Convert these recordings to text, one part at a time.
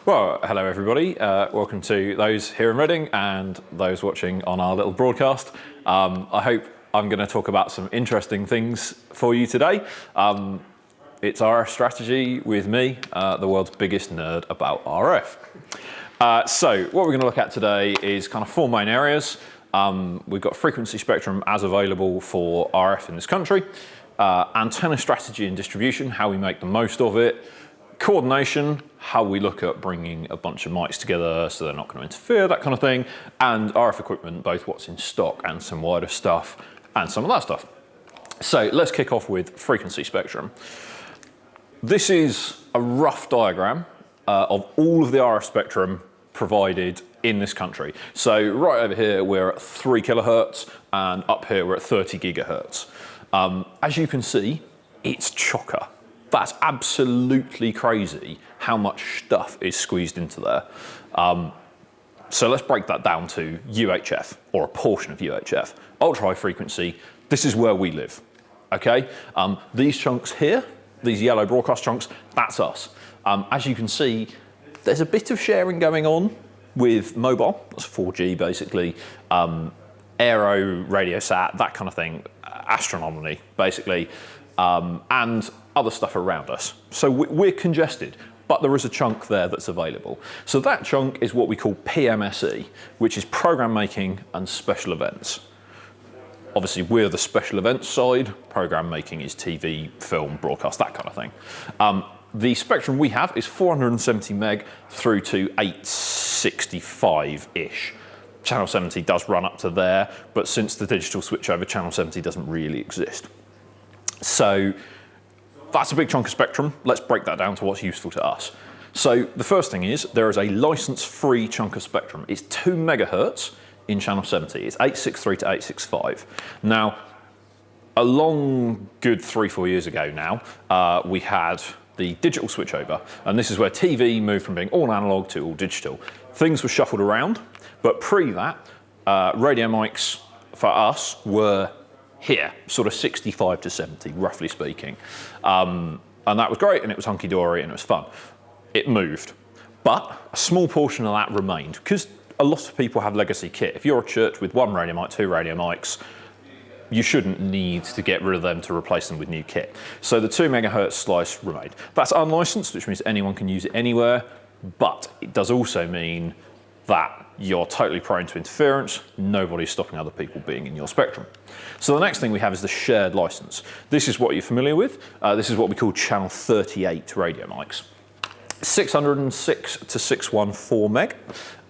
Well, hello everybody. Welcome to those here in Reading and those watching on our little broadcast. I hope I'm going to talk about some interesting things for you today. It's RF strategy with me, the world's biggest nerd about RF. So what we're going to look at today is kind of four main areas. We've got frequency spectrum as available for RF in this country, antenna strategy and distribution, how we make the most of it, coordination, how we look at bringing a bunch of mics together so they're not going to interfere, that kind of thing, and RF equipment, both what's in stock and some wider stuff and some of that stuff. So let's kick off with frequency spectrum. This is a rough diagram of all of the RF spectrum provided in this country. So right over here we're at 3 kilohertz and up here we're at 30 gigahertz. As you can see, it's chocker. That's absolutely crazy how much stuff is squeezed into there. So let's break that down to UHF, or a portion of UHF. Ultra high frequency, this is where we live, okay? These chunks here, these yellow broadcast chunks, that's us. As you can see, there's a bit of sharing going on with mobile, that's 4G basically, aero, radio sat, that kind of thing, astronomy basically, and other stuff around us. So we're congested, but there is a chunk there that's available. So that chunk is what we call PMSE, which is program making and special events. Obviously we're the special events side, program making is TV, film, broadcast, that kind of thing. The spectrum we have is 470 meg through to 865-ish. Channel 70 does run up to there, but since the digital switchover, channel 70 doesn't really exist. So that's a big chunk of spectrum. Let's break that down to what's useful to us. So the first thing is there is a license-free chunk of spectrum. It's 2 megahertz in channel 70. It's 863 to 865. Now, a long good 3-4 years ago now, we had the digital switchover, and this is where TV moved from being all analog to all digital. Things were shuffled around, but pre that, radio mics for us were here, sort of 65 to 70, roughly speaking. And that was great, and it was hunky-dory, and it was fun. It moved. But a small portion of that remained, because a lot of people have legacy kit. If you're a church with 1 radio mic, 2 radio mics, you shouldn't need to get rid of them to replace them with new kit. So the 2 megahertz slice remained. That's unlicensed, which means anyone can use it anywhere, but it does also mean that you're totally prone to interference, nobody's stopping other people being in your spectrum. So the next thing we have is the shared license. This is what you're familiar with. This is what we call channel 38 radio mics. 606 to 614 meg.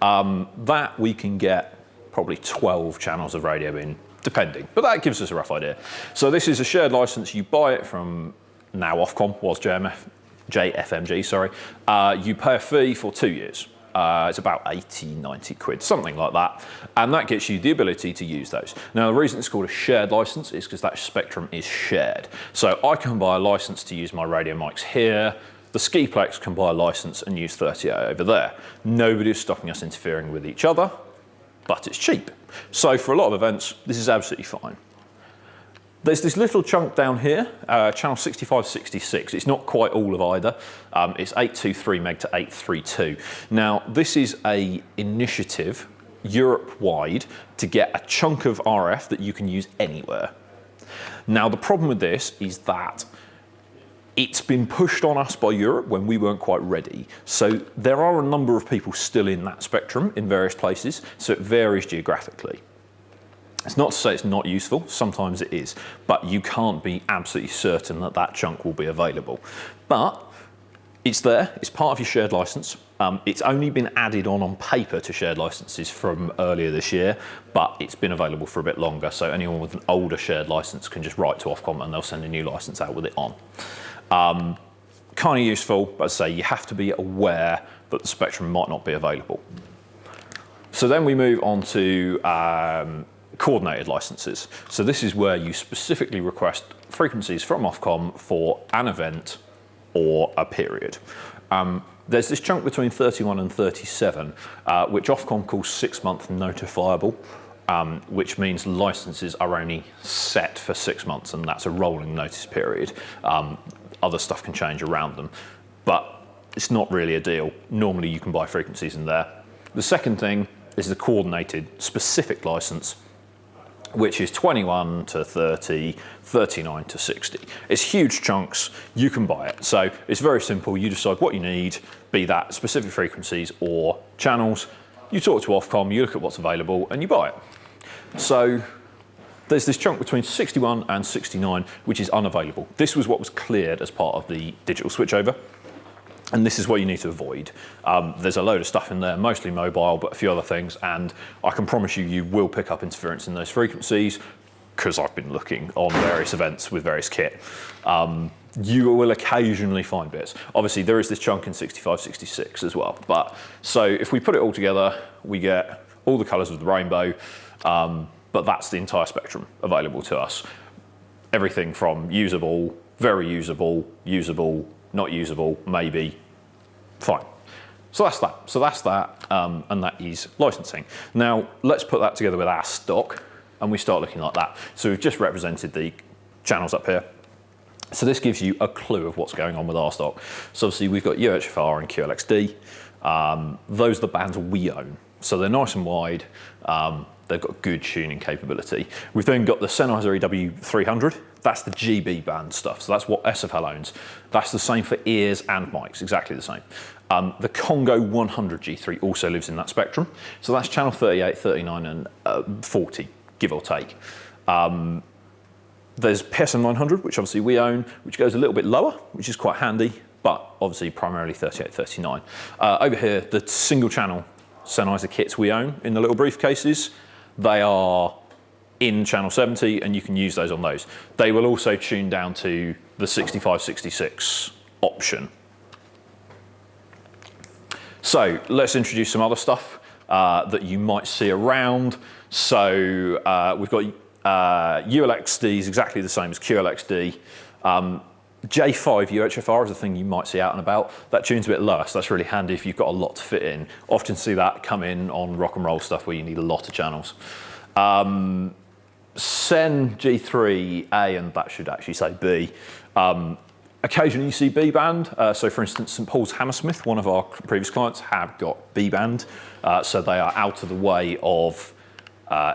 That we can get probably 12 channels of radio in, depending, but that gives us a rough idea. So this is a shared license. You buy it from now Ofcom, was JFMG, sorry. You pay a fee for 2 years. It's about 80, 90 quid, something like that. And that gets you the ability to use those. Now, the reason it's called a shared license is because that spectrum is shared. So I can buy a license to use my radio mics here. The Skiplex can buy a license and use 38 over there. Nobody is stopping us interfering with each other, but it's cheap. So for a lot of events, this is absolutely fine. There's this little chunk down here, channel 6566. It's not quite all of either. It's 823 meg to 832. Now, this is a initiative Europe-wide to get a chunk of RF that you can use anywhere. Now, the problem with this is that it's been pushed on us by Europe when we weren't quite ready. So there are a number of people still in that spectrum in various places, so it varies geographically. It's not to say it's not useful, sometimes it is, but you can't be absolutely certain that that chunk will be available. But it's there, it's part of your shared license. It's only been added on paper to shared licenses from earlier this year, but it's been available for a bit longer, so anyone with an older shared license can just write to Ofcom and they'll send a new license out with it on. Kind of useful, but as I say, you have to be aware that the spectrum might not be available. So then we move on to coordinated licenses. So this is where you specifically request frequencies from Ofcom for an event or a period. There's this chunk between 31 and 37, which Ofcom calls 6-month notifiable, which means licenses are only set for 6 months, and that's a rolling notice period. Other stuff can change around them. But it's not really a deal. Normally you can buy frequencies in there. The second thing is the coordinated specific license, which is 21 to 30, 39 to 60. It's huge chunks, you can buy it. So it's very simple, you decide what you need, be that specific frequencies or channels. You talk to Ofcom, you look at what's available and you buy it. So there's this chunk between 61 and 69, which is unavailable. This was what was cleared as part of the digital switchover. And this is what you need to avoid. There's a load of stuff in there, mostly mobile, but a few other things. And I can promise you, you will pick up interference in those frequencies because I've been looking on various events with various kit. You will occasionally find bits. Obviously, there is this chunk in 65, 66 as well. But so if we put it all together, we get all the colors of the rainbow, but that's the entire spectrum available to us. Everything from usable, very usable, usable, not usable, maybe, fine. So that's that, and that is licensing. Now, let's put that together with our stock, and we start looking like that. So we've just represented the channels up here. So this gives you a clue of what's going on with our stock. So obviously we've got UHFR and QLXD. Those are the bands we own. So they're nice and wide. They've got good tuning capability. We've then got the Sennheiser EW300. That's the GB band stuff. So that's what SFL owns. That's the same for ears and mics, exactly the same. The Congo 100 G3 also lives in that spectrum. So that's channel 38, 39 and 40, give or take. There's PSM 900, which obviously we own, which goes a little bit lower, which is quite handy, but obviously primarily 38, 39. Over here, the single channel Sennheiser kits we own in the little briefcases, they are in channel 70 and you can use those on those. They will also tune down to the 65, 66 option. So let's introduce some other stuff that you might see around. So we've got ULXD is exactly the same as QLXD. J5 UHFR is a thing you might see out and about. That tune's a bit lower, so that's really handy if you've got a lot to fit in. Often see that come in on rock and roll stuff where you need a lot of channels. Sen G3A, and that should actually say B. Occasionally you see B band. So for instance, St Paul's Hammersmith, one of our previous clients, have got B band. So they are out of the way of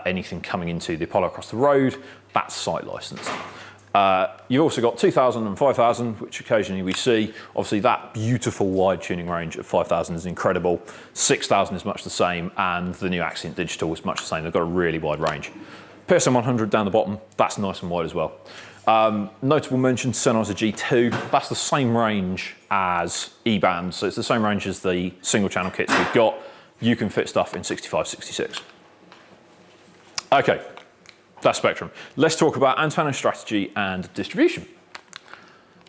anything coming into the Apollo across the road. That's site licensed. You've also got 2000 and 5000, which occasionally we see. Obviously that beautiful wide tuning range of 5000 is incredible. 6000 is much the same, and the new Accent Digital is much the same. They've got a really wide range. PSM 100 down the bottom, that's nice and wide as well. Notable mention, Sennheiser G2, that's the same range as E-band, so it's the same range as the single channel kits we've got. You can fit stuff in 65, 66. Okay. That spectrum. Let's talk about antenna strategy and distribution.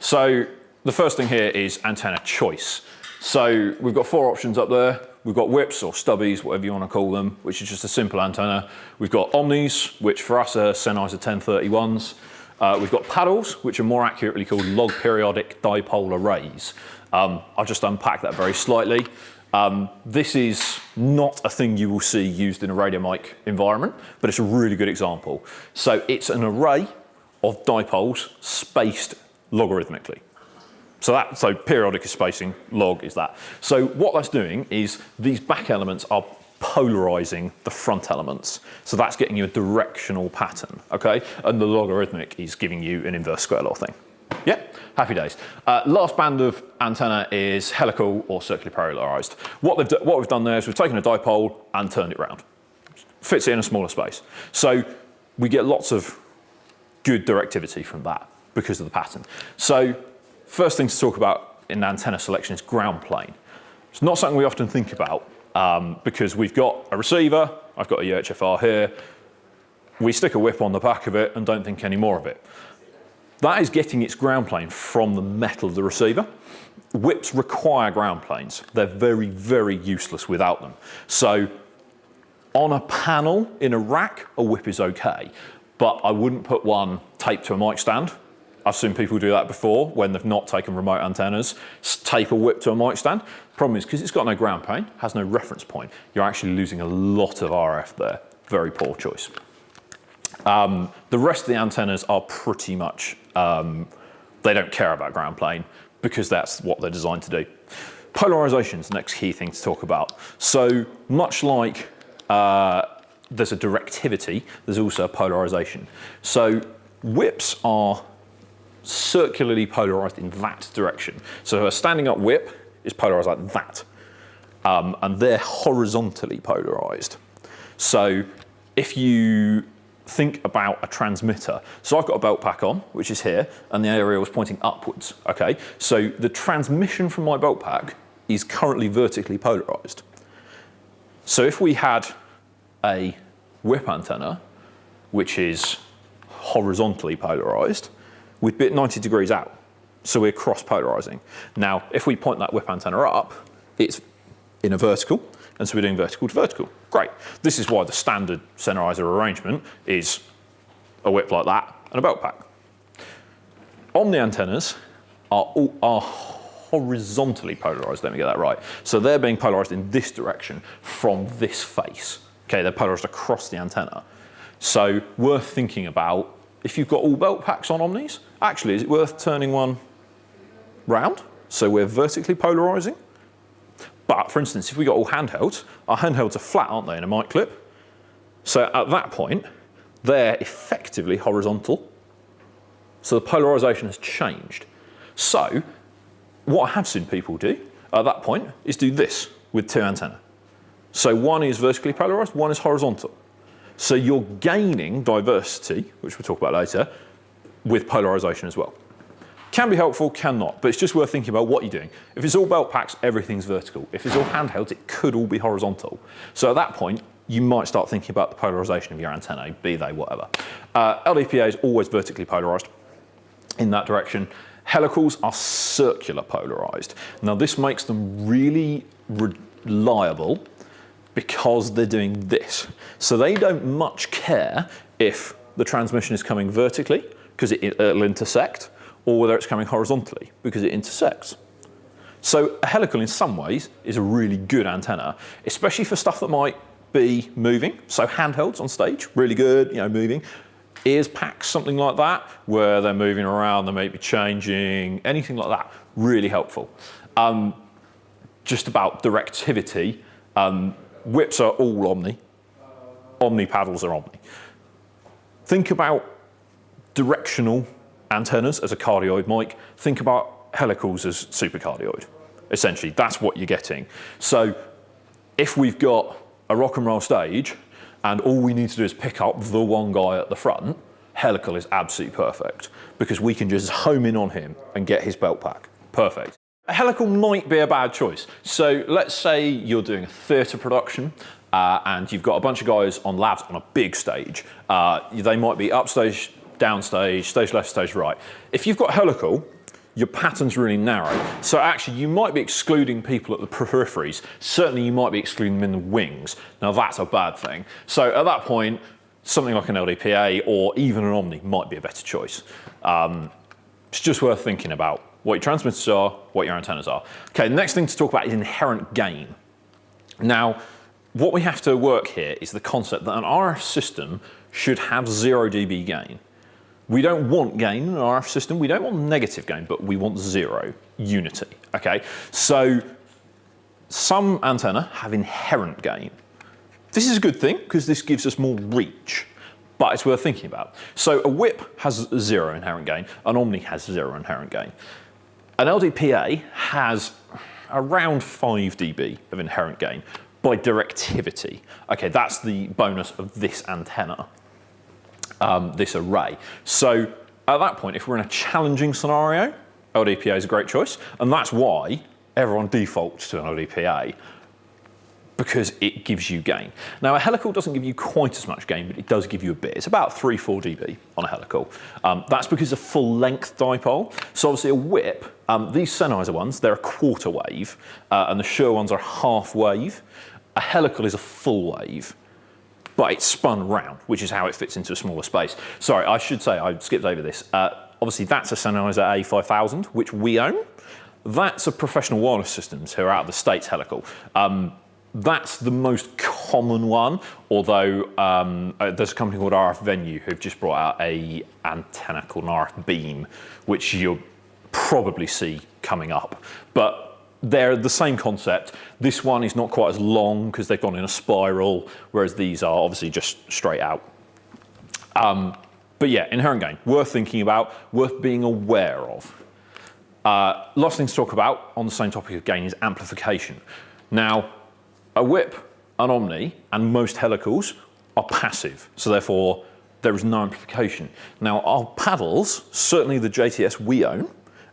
So the first thing here is antenna choice. So we've got 4 options up there. We've got whips or stubbies, whatever you want to call them, which is just a simple antenna. We've got omnis, which for us are Sennheiser 1031s. We've got paddles, which are more accurately called log periodic dipole arrays. I'll just unpack that very slightly. This is not a thing you will see used in a radio mic environment, but it's a really good example. So it's an array of dipoles spaced logarithmically. So periodic is spacing, log is that. So what that's doing is these back elements are polarizing the front elements. So that's getting you a directional pattern, okay? And the logarithmic is giving you an inverse square law thing. Yeah, happy days. Last band of antenna is helical or circularly polarized. What we've done there is we've taken a dipole and turned it round. Fits it in a smaller space. So we get lots of good directivity from that because of the pattern. So first thing to talk about in antenna selection is ground plane. It's not something we often think about because we've got a receiver, I've got a UHFR here, we stick a whip on the back of it and don't think any more of it. That is getting its ground plane from the metal of the receiver. Whips require ground planes. They're very, very useless without them. So on a panel in a rack, a whip is okay, but I wouldn't put one taped to a mic stand. I've seen people do that before when they've not taken remote antennas, tape a whip to a mic stand. Problem is, because it's got no ground plane, has no reference point, you're actually losing a lot of RF there. Very poor choice. The rest of the antennas are pretty much, they don't care about ground plane because that's what they're designed to do. Polarization is the next key thing to talk about. So much like there's a directivity, there's also a polarization. So whips are circularly polarized in that direction. So a standing up whip is polarized like that. And they're horizontally polarized. So if you think about a transmitter, so I've got a belt pack on, which is here, and the aerial is pointing upwards, okay? So the transmission from my belt pack is currently vertically polarized. So if we had a whip antenna, which is horizontally polarized, we'd be at 90 degrees out. So we're cross-polarizing. Now, if we point that whip antenna up, it's in a vertical, and so we're doing vertical to vertical. Great. This is why the standard Sennheiser arrangement is a whip like that and a belt pack. Omni antennas are horizontally polarized, let me get that right. So they're being polarized in this direction from this face. Okay, they're polarized across the antenna. So worth thinking about, if you've got all belt packs on Omnis, actually, is it worth turning one round? So we're vertically polarizing. But for instance, if we got all handhelds, our handhelds are flat, aren't they, in a mic clip? So at that point, they're effectively horizontal. So the polarization has changed. So what I have seen people do at that point is do this with two antennae. So one is vertically polarized, one is horizontal. So you're gaining diversity, which we'll talk about later, with polarization as well. Can be helpful, can not, but it's just worth thinking about what you're doing. If it's all belt packs, everything's vertical. If it's all handhelds, it could all be horizontal. So at that point, you might start thinking about the polarization of your antennae, be they whatever. LDPA is always vertically polarized in that direction. Helicals are circular polarized. Now this makes them really reliable because they're doing this. So they don't much care if the transmission is coming vertically, because it'll intersect, or whether it's coming horizontally, because it intersects. So a helical in some ways is a really good antenna, especially for stuff that might be moving. So handhelds on stage, really good, moving. Ears packs, something like that, where they're moving around, they may be changing, anything like that, really helpful. Just about directivity, whips are all Omni. Omni paddles are Omni. Think about directional antennas as a cardioid mic. Think about helicals as supercardioid. Essentially, that's what you're getting. So if we've got a rock and roll stage and all we need to do is pick up the one guy at the front, helical is absolutely perfect because we can just home in on him and get his belt pack. Perfect. A helical might be a bad choice. So let's say you're doing a theatre production and you've got a bunch of guys on labs on a big stage. They might be upstage, downstage, stage left, stage right. If you've got helical, your pattern's really narrow. So actually you might be excluding people at the peripheries. Certainly you might be excluding them in the wings. Now that's a bad thing. So at that point, something like an LDPA or even an Omni might be a better choice. It's just worth thinking about what your transmitters are, what your antennas are. Okay, the next thing to talk about is inherent gain. Now, what we have to work here is the concept that an RF system should have 0 dB gain. We don't want gain in an RF system, we don't want negative gain, but we want 0, unity, okay? So some antenna have inherent gain. This is a good thing because this gives us more reach, but it's worth thinking about. So a whip has 0 inherent gain, an Omni has 0 inherent gain. An LDPA has around 5 dB of inherent gain by directivity. Okay, that's the bonus of this antenna. This array. So at that point, if we're in a challenging scenario, LDPA is a great choice, and that's why everyone defaults to an LDPA, because it gives you gain. Now a helical doesn't give you quite as much gain, but it does give you a bit. It's about 3-4 dB on a helical. That's because of full length dipole. So obviously a whip, these Sennheiser ones, they're a quarter wave, and the Shure ones are half wave. A helical is a full wave, but it's spun round, which is how it fits into a smaller space. Sorry, I should say, I skipped over this. Obviously that's a Sennheiser A5000, which we own. That's a Professional Wireless Systems who are out of the States helical. That's the most common one, although there's a company called RF Venue who've just brought out a antenna called an RF Beam, which you'll probably see coming up. But they're the same concept. This one is not quite as long because they've gone in a spiral, whereas these are obviously just straight out. But yeah, inherent gain, worth thinking about, worth being aware of. Last thing to talk about on the same topic of gain is amplification. Now, a whip, an Omni, and most helicals are passive, so therefore there is no amplification. Now, our paddles, certainly the JTS we own,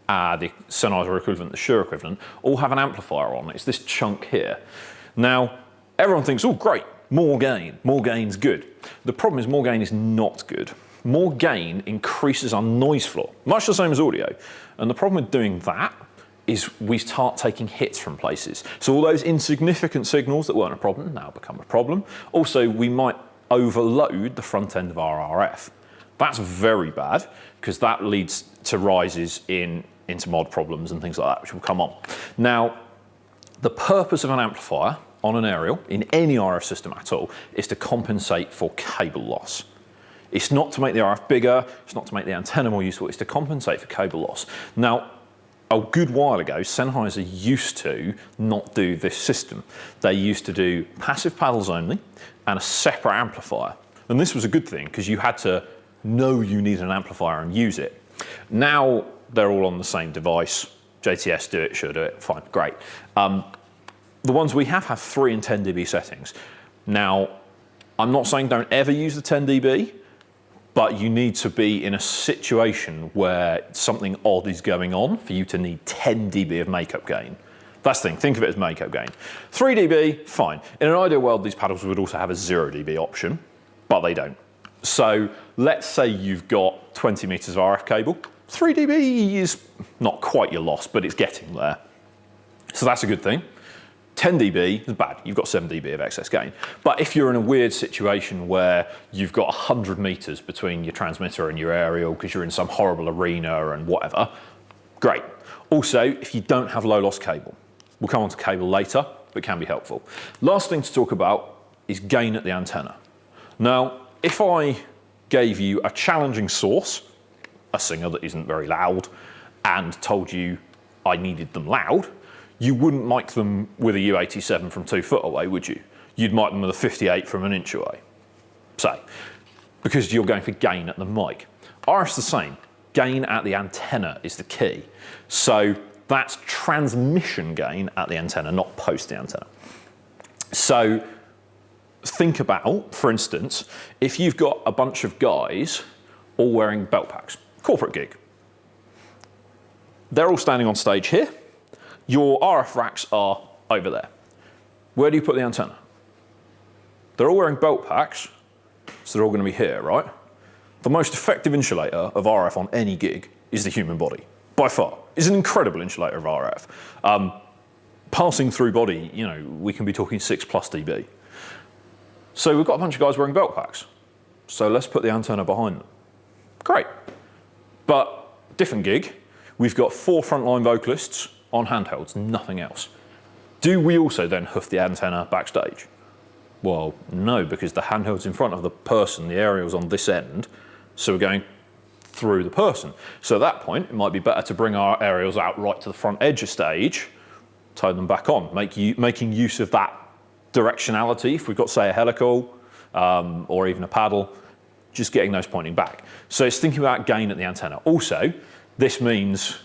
the Sennheiser equivalent, the Shure equivalent, all have an amplifier on. It's this chunk here. Now, everyone thinks, oh great, more gain's good. The problem is more gain is not good. More gain increases our noise floor, much the same as audio. And the problem with doing that is we start taking hits from places. So all those insignificant signals that weren't a problem now become a problem. Also, we might overload the front end of our RF. That's very bad because that leads to rises into mod problems and things like that, which will come on. Now, the purpose of an amplifier on an aerial, in any RF system at all, is to compensate for cable loss. It's not to make the RF bigger, it's not to make the antenna more useful, it's to compensate for cable loss. Now, a good while ago, Sennheiser used to not do this system. They used to do passive paddles only and a separate amplifier. And this was a good thing because you had to know you needed an amplifier and use it. Now they're all on the same device. JTS do it, Shure do it, fine, great. The ones we have 3 and 10 dB settings. Now, I'm not saying don't ever use the 10 dB, but you need to be in a situation where something odd is going on for you to need 10 dB of makeup gain. That's the thing, think of it as makeup gain. 3 dB, fine. In an ideal world, these paddles would also have a 0 dB option, but they don't. So let's say you've got 20 meters of RF cable. 3 dB is not quite your loss, but it's getting there. So that's a good thing. 10 dB is bad, you've got 7 dB of excess gain. But if you're in a weird situation where you've got 100 meters between your transmitter and your aerial because you're in some horrible arena and whatever, great. Also, if you don't have low loss cable, we'll come on to cable later, but it can be helpful. Last thing to talk about is gain at the antenna. Now, if I gave you a challenging source, a singer that isn't very loud, and told you I needed them loud, you wouldn't mic them with a U87 from 2 foot away, would you? You'd mic them with a 58 from an inch away, say, because you're going for gain at the mic. RF's the same. Gain at the antenna is the key. So that's transmission gain at the antenna, not post the antenna. So think about, for instance, if you've got a bunch of guys all wearing belt packs, corporate gig. They're all standing on stage here. Your RF racks are over there. Where do you put the antenna? They're all wearing belt packs, so they're all going to be here, right? The most effective insulator of RF on any gig is the human body, by far. It's an incredible insulator of RF. Passing through body, you know, we can be talking 6+ dB. So we've got a bunch of guys wearing belt packs. So let's put the antenna behind them. Great. But different gig. We've got 4 frontline vocalists on handhelds, nothing else. Do we also then hoof the antenna backstage? Well, no, because the handheld's in front of the person, the aerial's on this end, so we're going through the person. So at that point, it might be better to bring our aerials out right to the front edge of stage, toe them back on, making use of that directionality. If we've got, say, a helical or even a paddle, just getting those pointing back. So it's thinking about gain at the antenna. Also, this means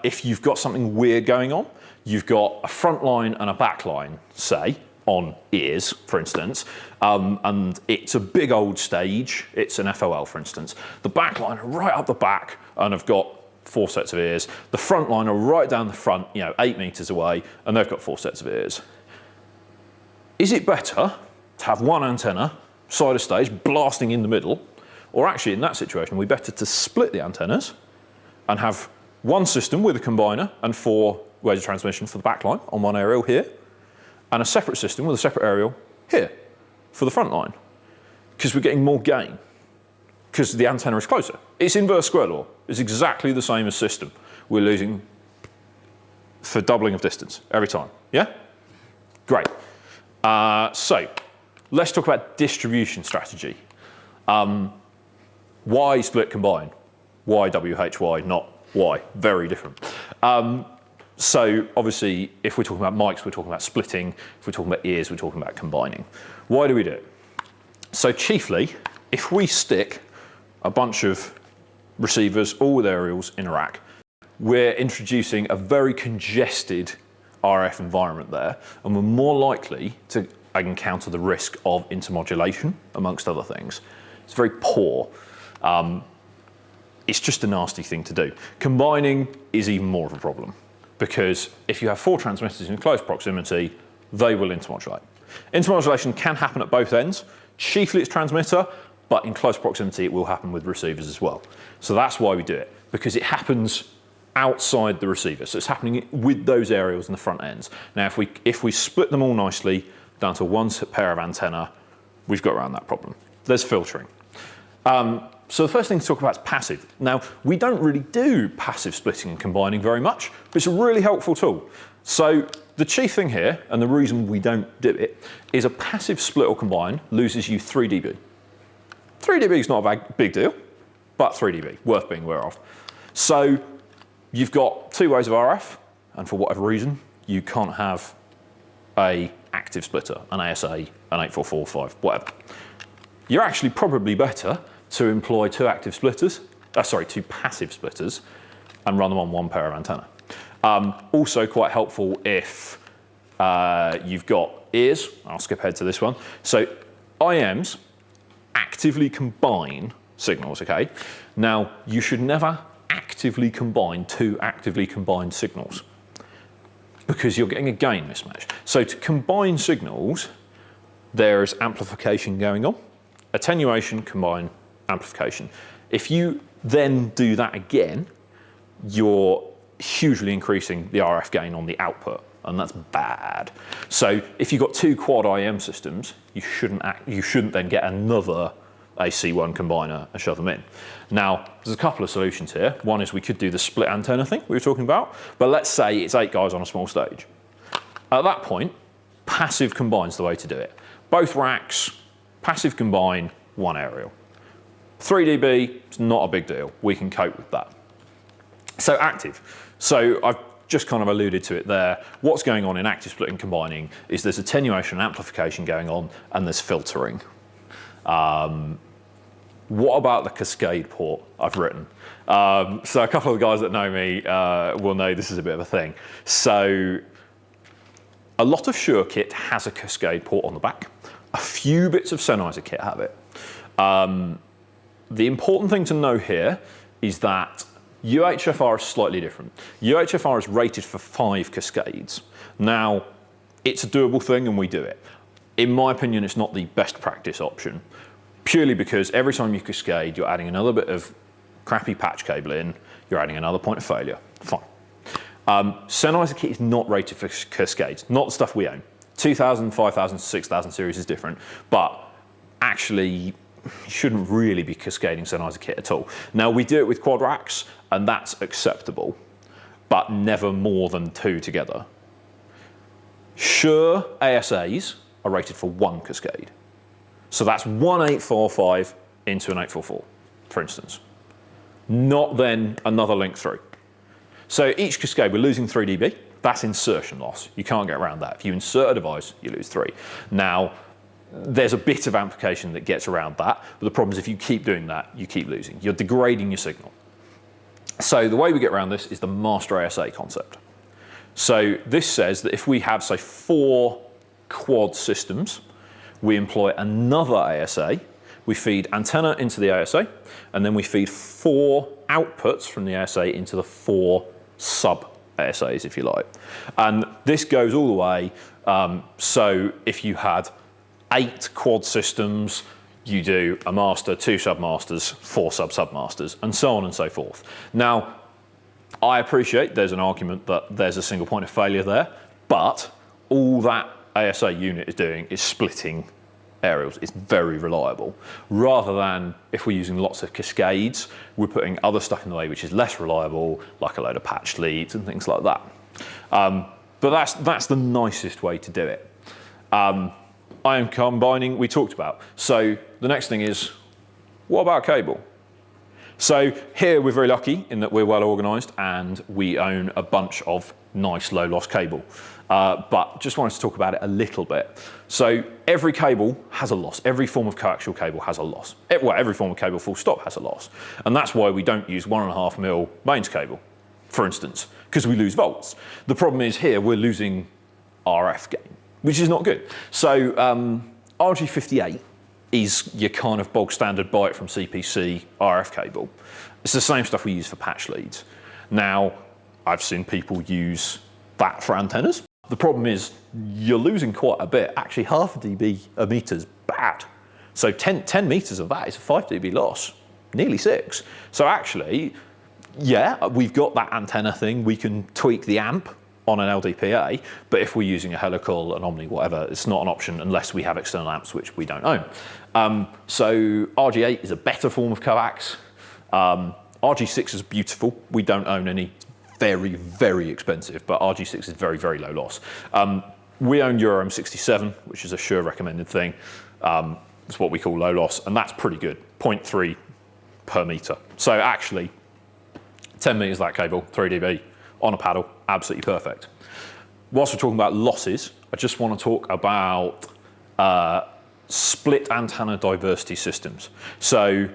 if you've got something weird going on, you've got a front line and a back line, say, on ears, for instance, and it's a big old stage, it's an FOL, for instance. The back line are right up the back and have got 4 sets of ears. The front line are right down the front, 8 meters away, and they've got 4 sets of ears. Is it better to have one antenna, side of stage, blasting in the middle, or actually in that situation, we're better to split the antennas and have one system with a combiner and 4 ways of transmission for the back line on one aerial here, and a separate system with a separate aerial here for the front line, because we're getting more gain, because the antenna is closer. It's inverse square law. It's exactly the same as system. We're losing for doubling of distance every time, yeah? Great. So let's talk about distribution strategy. Why split combine? Why WHY, not why? Very different. So obviously, if we're talking about mics, we're talking about splitting. If we're talking about ears, we're talking about combining. Why do we do it? So chiefly, if we stick a bunch of receivers, all with aerials, in a rack, we're introducing a very congested RF environment there, and we're more likely to encounter the risk of intermodulation, amongst other things. It's very poor. It's just a nasty thing to do. Combining is even more of a problem, because if you have 4 transmitters in close proximity, they will intermodulate. Intermodulation can happen at both ends. Chiefly it's transmitter, but in close proximity it will happen with receivers as well. So that's why we do it, because it happens outside the receiver. So it's happening with those aerials in the front ends. Now if we split them all nicely down to one pair of antenna, we've got around that problem. There's filtering. So the first thing to talk about is passive. Now, we don't really do passive splitting and combining very much, but it's a really helpful tool. So the chief thing here, and the reason we don't do it, is a passive split or combine loses you 3 dB. 3 dB is not a big deal, but 3 dB, worth being aware of. So you've got 2 ways of RF, and for whatever reason, you can't have a active splitter, an ASA, an 8445, whatever. You're actually probably better to employ 2 active splitters, 2 passive splitters, and run them on 1 pair of antenna. Also quite helpful if you've got ears. I'll skip ahead to this one. So IMs actively combine signals, okay? Now, you should never actively combine 2 actively combined signals, because you're getting a gain mismatch. So to combine signals, there is amplification going on. Attenuation, combine, amplification. If you then do that again, you're hugely increasing the RF gain on the output, and that's bad. So if you've got 2 quad IM systems, you shouldn't then get another AC1 combiner and shove them in. Now, there's a couple of solutions here. One is we could do the split antenna thing we were talking about, but let's say it's 8 guys on a small stage. At that point, passive combine's the way to do it. Both racks, passive combine, 1 aerial. 3 dB, it's not a big deal. We can cope with that. So active. So I've just kind of alluded to it there. What's going on in active splitting combining is there's attenuation and amplification going on, and there's filtering. What about the cascade port I've written? So a couple of the guys that know me will know this is a bit of a thing. So a lot of Shure kit has a cascade port on the back. A few bits of Sennheiser kit have it. The important thing to know here is that UHFR is slightly different. UHFR is rated for 5 cascades. Now, it's a doable thing and we do it. In my opinion, it's not the best practice option, purely because every time you cascade, you're adding another bit of crappy patch cable in, you're adding another point of failure. Fine. Sennheiser kit is not rated for cascades, not the stuff we own. 2000, 5000, 6000 series is different, but actually, you shouldn't really be cascading Sennheiser kit at all. Now, we do it with quad racks, and that's acceptable, but never more than 2 together. Shure ASAs are rated for 1 cascade. So that's 1 845 into an 844, for instance. Not then another link through. So each cascade, we're losing 3 dB. That's insertion loss. You can't get around that. If you insert a device, you lose 3. Now, there's a bit of amplification that gets around that, but the problem is if you keep doing that, you keep losing. You're degrading your signal. So the way we get around this is the master ASA concept. So this says that if we have, say, 4 quad systems, we employ another ASA, we feed antenna into the ASA, and then we feed 4 outputs from the ASA into the 4 sub-ASAs, if you like. And this goes all the way, so if you had 8 quad systems, you do a master, 2 sub-masters, 4 sub-submasters, and so on and so forth. Now, I appreciate there's an argument that there's a single point of failure there, but all that ASA unit is doing is splitting aerials. It's very reliable. Rather than, if we're using lots of cascades, we're putting other stuff in the way which is less reliable, like a load of patched leads and things like that. But that's the nicest way to do it. I am combining, we talked about. So the next thing is, what about cable? So here we're very lucky in that we're well organised and we own a bunch of nice low loss cable. But just wanted to talk about it a little bit. So every cable has a loss. Every form of coaxial cable has a loss. Well, every form of cable full stop has a loss. And that's why we don't use 1.5 mil mains cable, for instance, because we lose volts. The problem is here we're losing RF gain, which is not good. So RG58 is your kind of bog standard buy it from CPC RF cable. It's the same stuff we use for patch leads. Now, I've seen people use that for antennas. The problem is you're losing quite a bit. Actually, half a dB a meter's bad. So 10 meters of that is a 5 dB loss, nearly 6. So actually, yeah, we've got that antenna thing. We can tweak the amp on an LDPA, but if we're using a helical, an Omni, whatever, it's not an option unless we have external amps, which we don't own. So RG8 is a better form of coax. RG6 is beautiful. We don't own any. Very, very expensive, but RG6 is very, very low loss. We own Euro M67, which is a Shure recommended thing. It's what we call low loss, and that's pretty good, 0.3 per meter. So actually, 10 meters of that cable, 3 dB, on a paddle, absolutely perfect. Whilst we're talking about losses, I just want to talk about split antenna diversity systems. So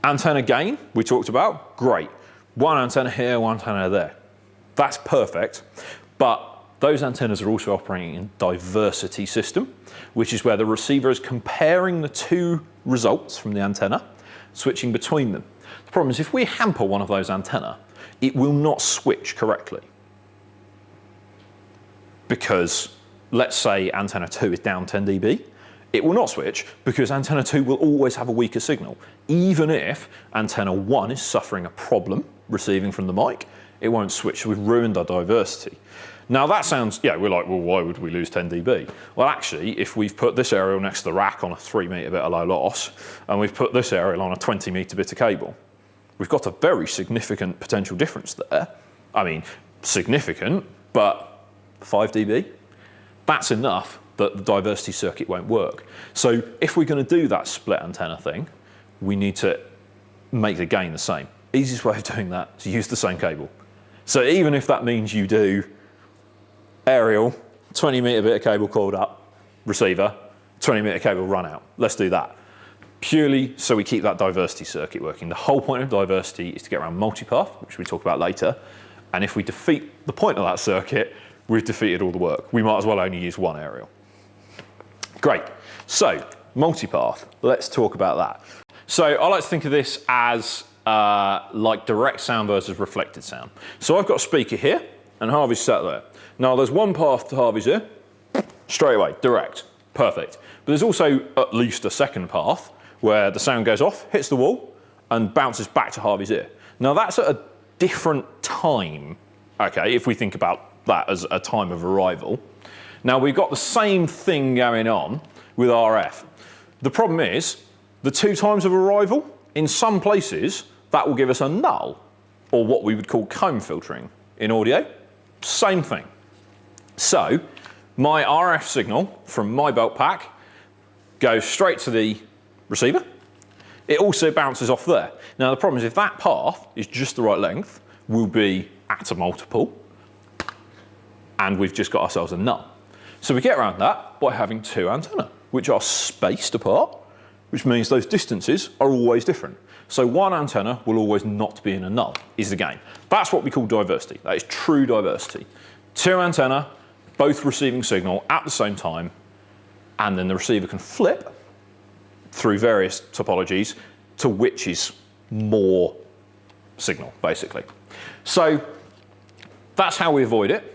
antenna gain, we talked about, great. One antenna here, one antenna there. That's perfect, but those antennas are also operating in diversity system, which is where the receiver is comparing the two results from the antenna, switching between them. The problem is if we hamper one of those antenna, it will not switch correctly. Because let's say antenna 2 is down 10 dB, it will not switch because antenna 2 will always have a weaker signal. Even if antenna 1 is suffering a problem receiving from the mic, it won't switch, so we've ruined our diversity. Now that sounds, yeah, we're like, well, why would we lose 10 dB? Well, actually, if we've put this aerial next to the rack on a 3 meter bit of low loss, and we've put this aerial on a 20 meter bit of cable, we've got a very significant potential difference there. I mean, significant, but 5 dB, that's enough that the diversity circuit won't work. So if we're going to do that split antenna thing, we need to make the gain the same. Easiest way of doing that is use the same cable. So even if that means you do aerial, 20 meter bit of cable coiled up, receiver, 20 meter cable run out, let's do that. Purely so we keep that diversity circuit working. The whole point of diversity is to get around multipath, which we talk about later. And if we defeat the point of that circuit, we've defeated all the work. We might as well only use one aerial. Great. So, multipath, let's talk about that. So I like to think of this as like direct sound versus reflected sound. So I've got a speaker here and Harvey's sat there. Now there's one path to Harvey's ear, straight away, direct, perfect. But there's also at least a second path where the sound goes off, hits the wall and bounces back to Harvey's ear. Now that's at a different time, okay, if we think about that as a time of arrival. Now we've got the same thing going on with RF. The problem is, the 2 times of arrival, in some places, that will give us a null, or what we would call comb filtering in audio. Same thing. So, my RF signal from my belt pack goes straight to the receiver. It also bounces off there. Now the problem is if that path is just the right length, we'll be at a multiple, and we've just got ourselves a null. So we get around that by having 2 antennae, which are spaced apart, which means those distances are always different. So one antenna will always not be in a null, is the game. That's what we call diversity. That is true diversity. 2 antennae, both receiving signal at the same time, and then the receiver can flip through various topologies to which is more signal, basically. So that's how we avoid it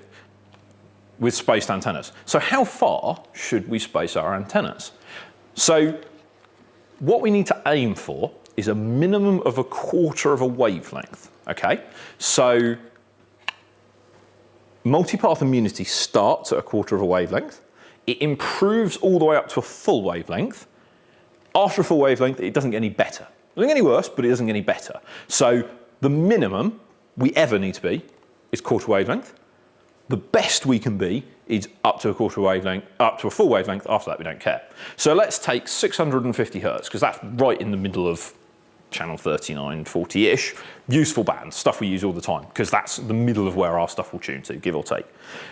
with spaced antennas. So how far should we space our antennas? So what we need to aim for is a minimum of 1/4 of a wavelength, okay? So multipath immunity starts at 1/4 of a wavelength. It improves all the way up to a full wavelength. After a full wavelength, it doesn't get any better. It doesn't get any worse, but it doesn't get any better. So the minimum we ever need to be is 1/4 wavelength. The best we can be is up to a 1/4 wavelength, up to a full wavelength. After that, we don't care. So let's take 650 hertz, because that's right in the middle of channel 39, 40-ish. Useful bands, stuff we use all the time, because that's the middle of where our stuff will tune to, give or take.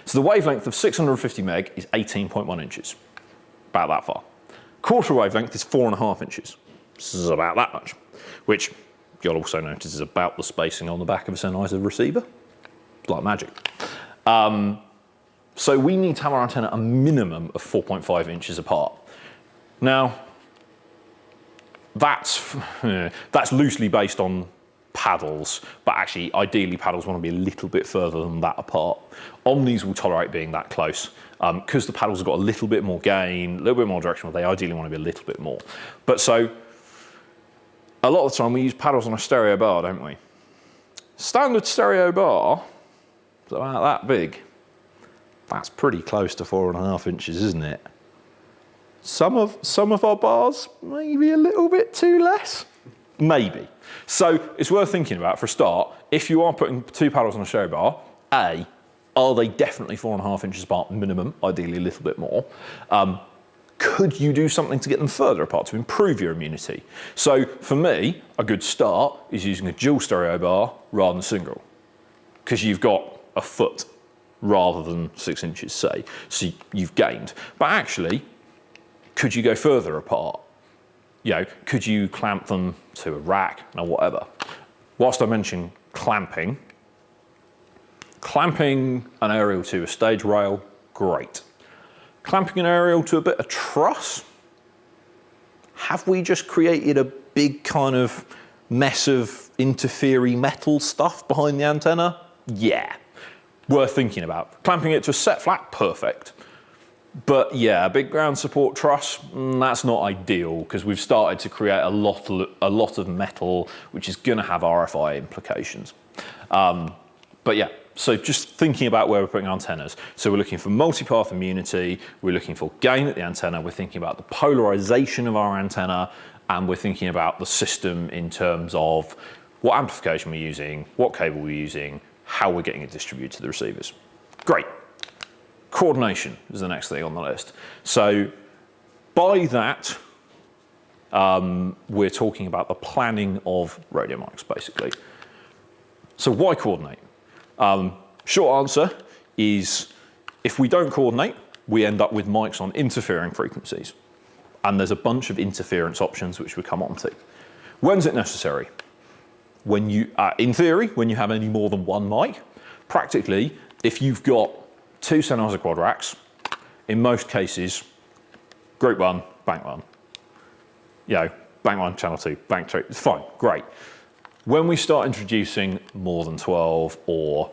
So the wavelength of 650 meg is 18.1 inches, about that far. Quarter wavelength is 4.5 inches. This is about that much, which you'll also notice is about the spacing on the back of a Sennheiser receiver. It's like magic. So we need to have our antenna a minimum of 4.5 inches apart. Now, that's loosely based on paddles, but actually, ideally, paddles want to be a little bit further than that apart. Omnis will tolerate being that close, because the paddles have got a little bit more gain, a little bit more directional, they ideally want to be a little bit more. But so, a lot of the time we use paddles on a stereo bar, don't we? Standard stereo bar is about that big. That's pretty close to 4.5 inches, isn't it? Some of our bars, maybe a little bit too less, maybe. So it's worth thinking about for a start. If you are putting two paddles on a stereo bar, A, are they definitely 4.5 inches apart minimum, ideally a little bit more? Could you do something to get them further apart to improve your immunity? So for me, a good start is using a dual stereo bar rather than single, because you've got a foot rather than 6 inches, say, so you've gained. But actually, could you go further apart? You know, could you clamp them to a rack or whatever? Whilst I mention clamping an aerial to a stage rail, great. Clamping an aerial to a bit of truss, have we just created a big kind of mess of interfering metal stuff behind the antenna? Yeah, worth thinking about. Clamping it to a set flat, perfect. But yeah, a big ground support truss, that's not ideal, because we've started to create a lot of metal, which is going to have RFI implications. But yeah, so just thinking about where we're putting antennas. So we're looking for multipath immunity, we're looking for gain at the antenna, we're thinking about the polarization of our antenna, and we're thinking about the system in terms of what amplification we're using, what cable we're using, how we're getting it distributed to the receivers. Great. Coordination is the next thing on the list. So by that, we're talking about the planning of radio mics, basically. So why coordinate? Short answer is, if we don't coordinate, we end up with mics on interfering frequencies. And there's a bunch of interference options which we come on to. When's it necessary? When you, in theory, when you have any more than one mic. Practically, if you've got two Sennheiser quad racks, in most cases, group one, bank one. You know, bank one, channel two, bank two, it's fine, great. When we start introducing more than 12 or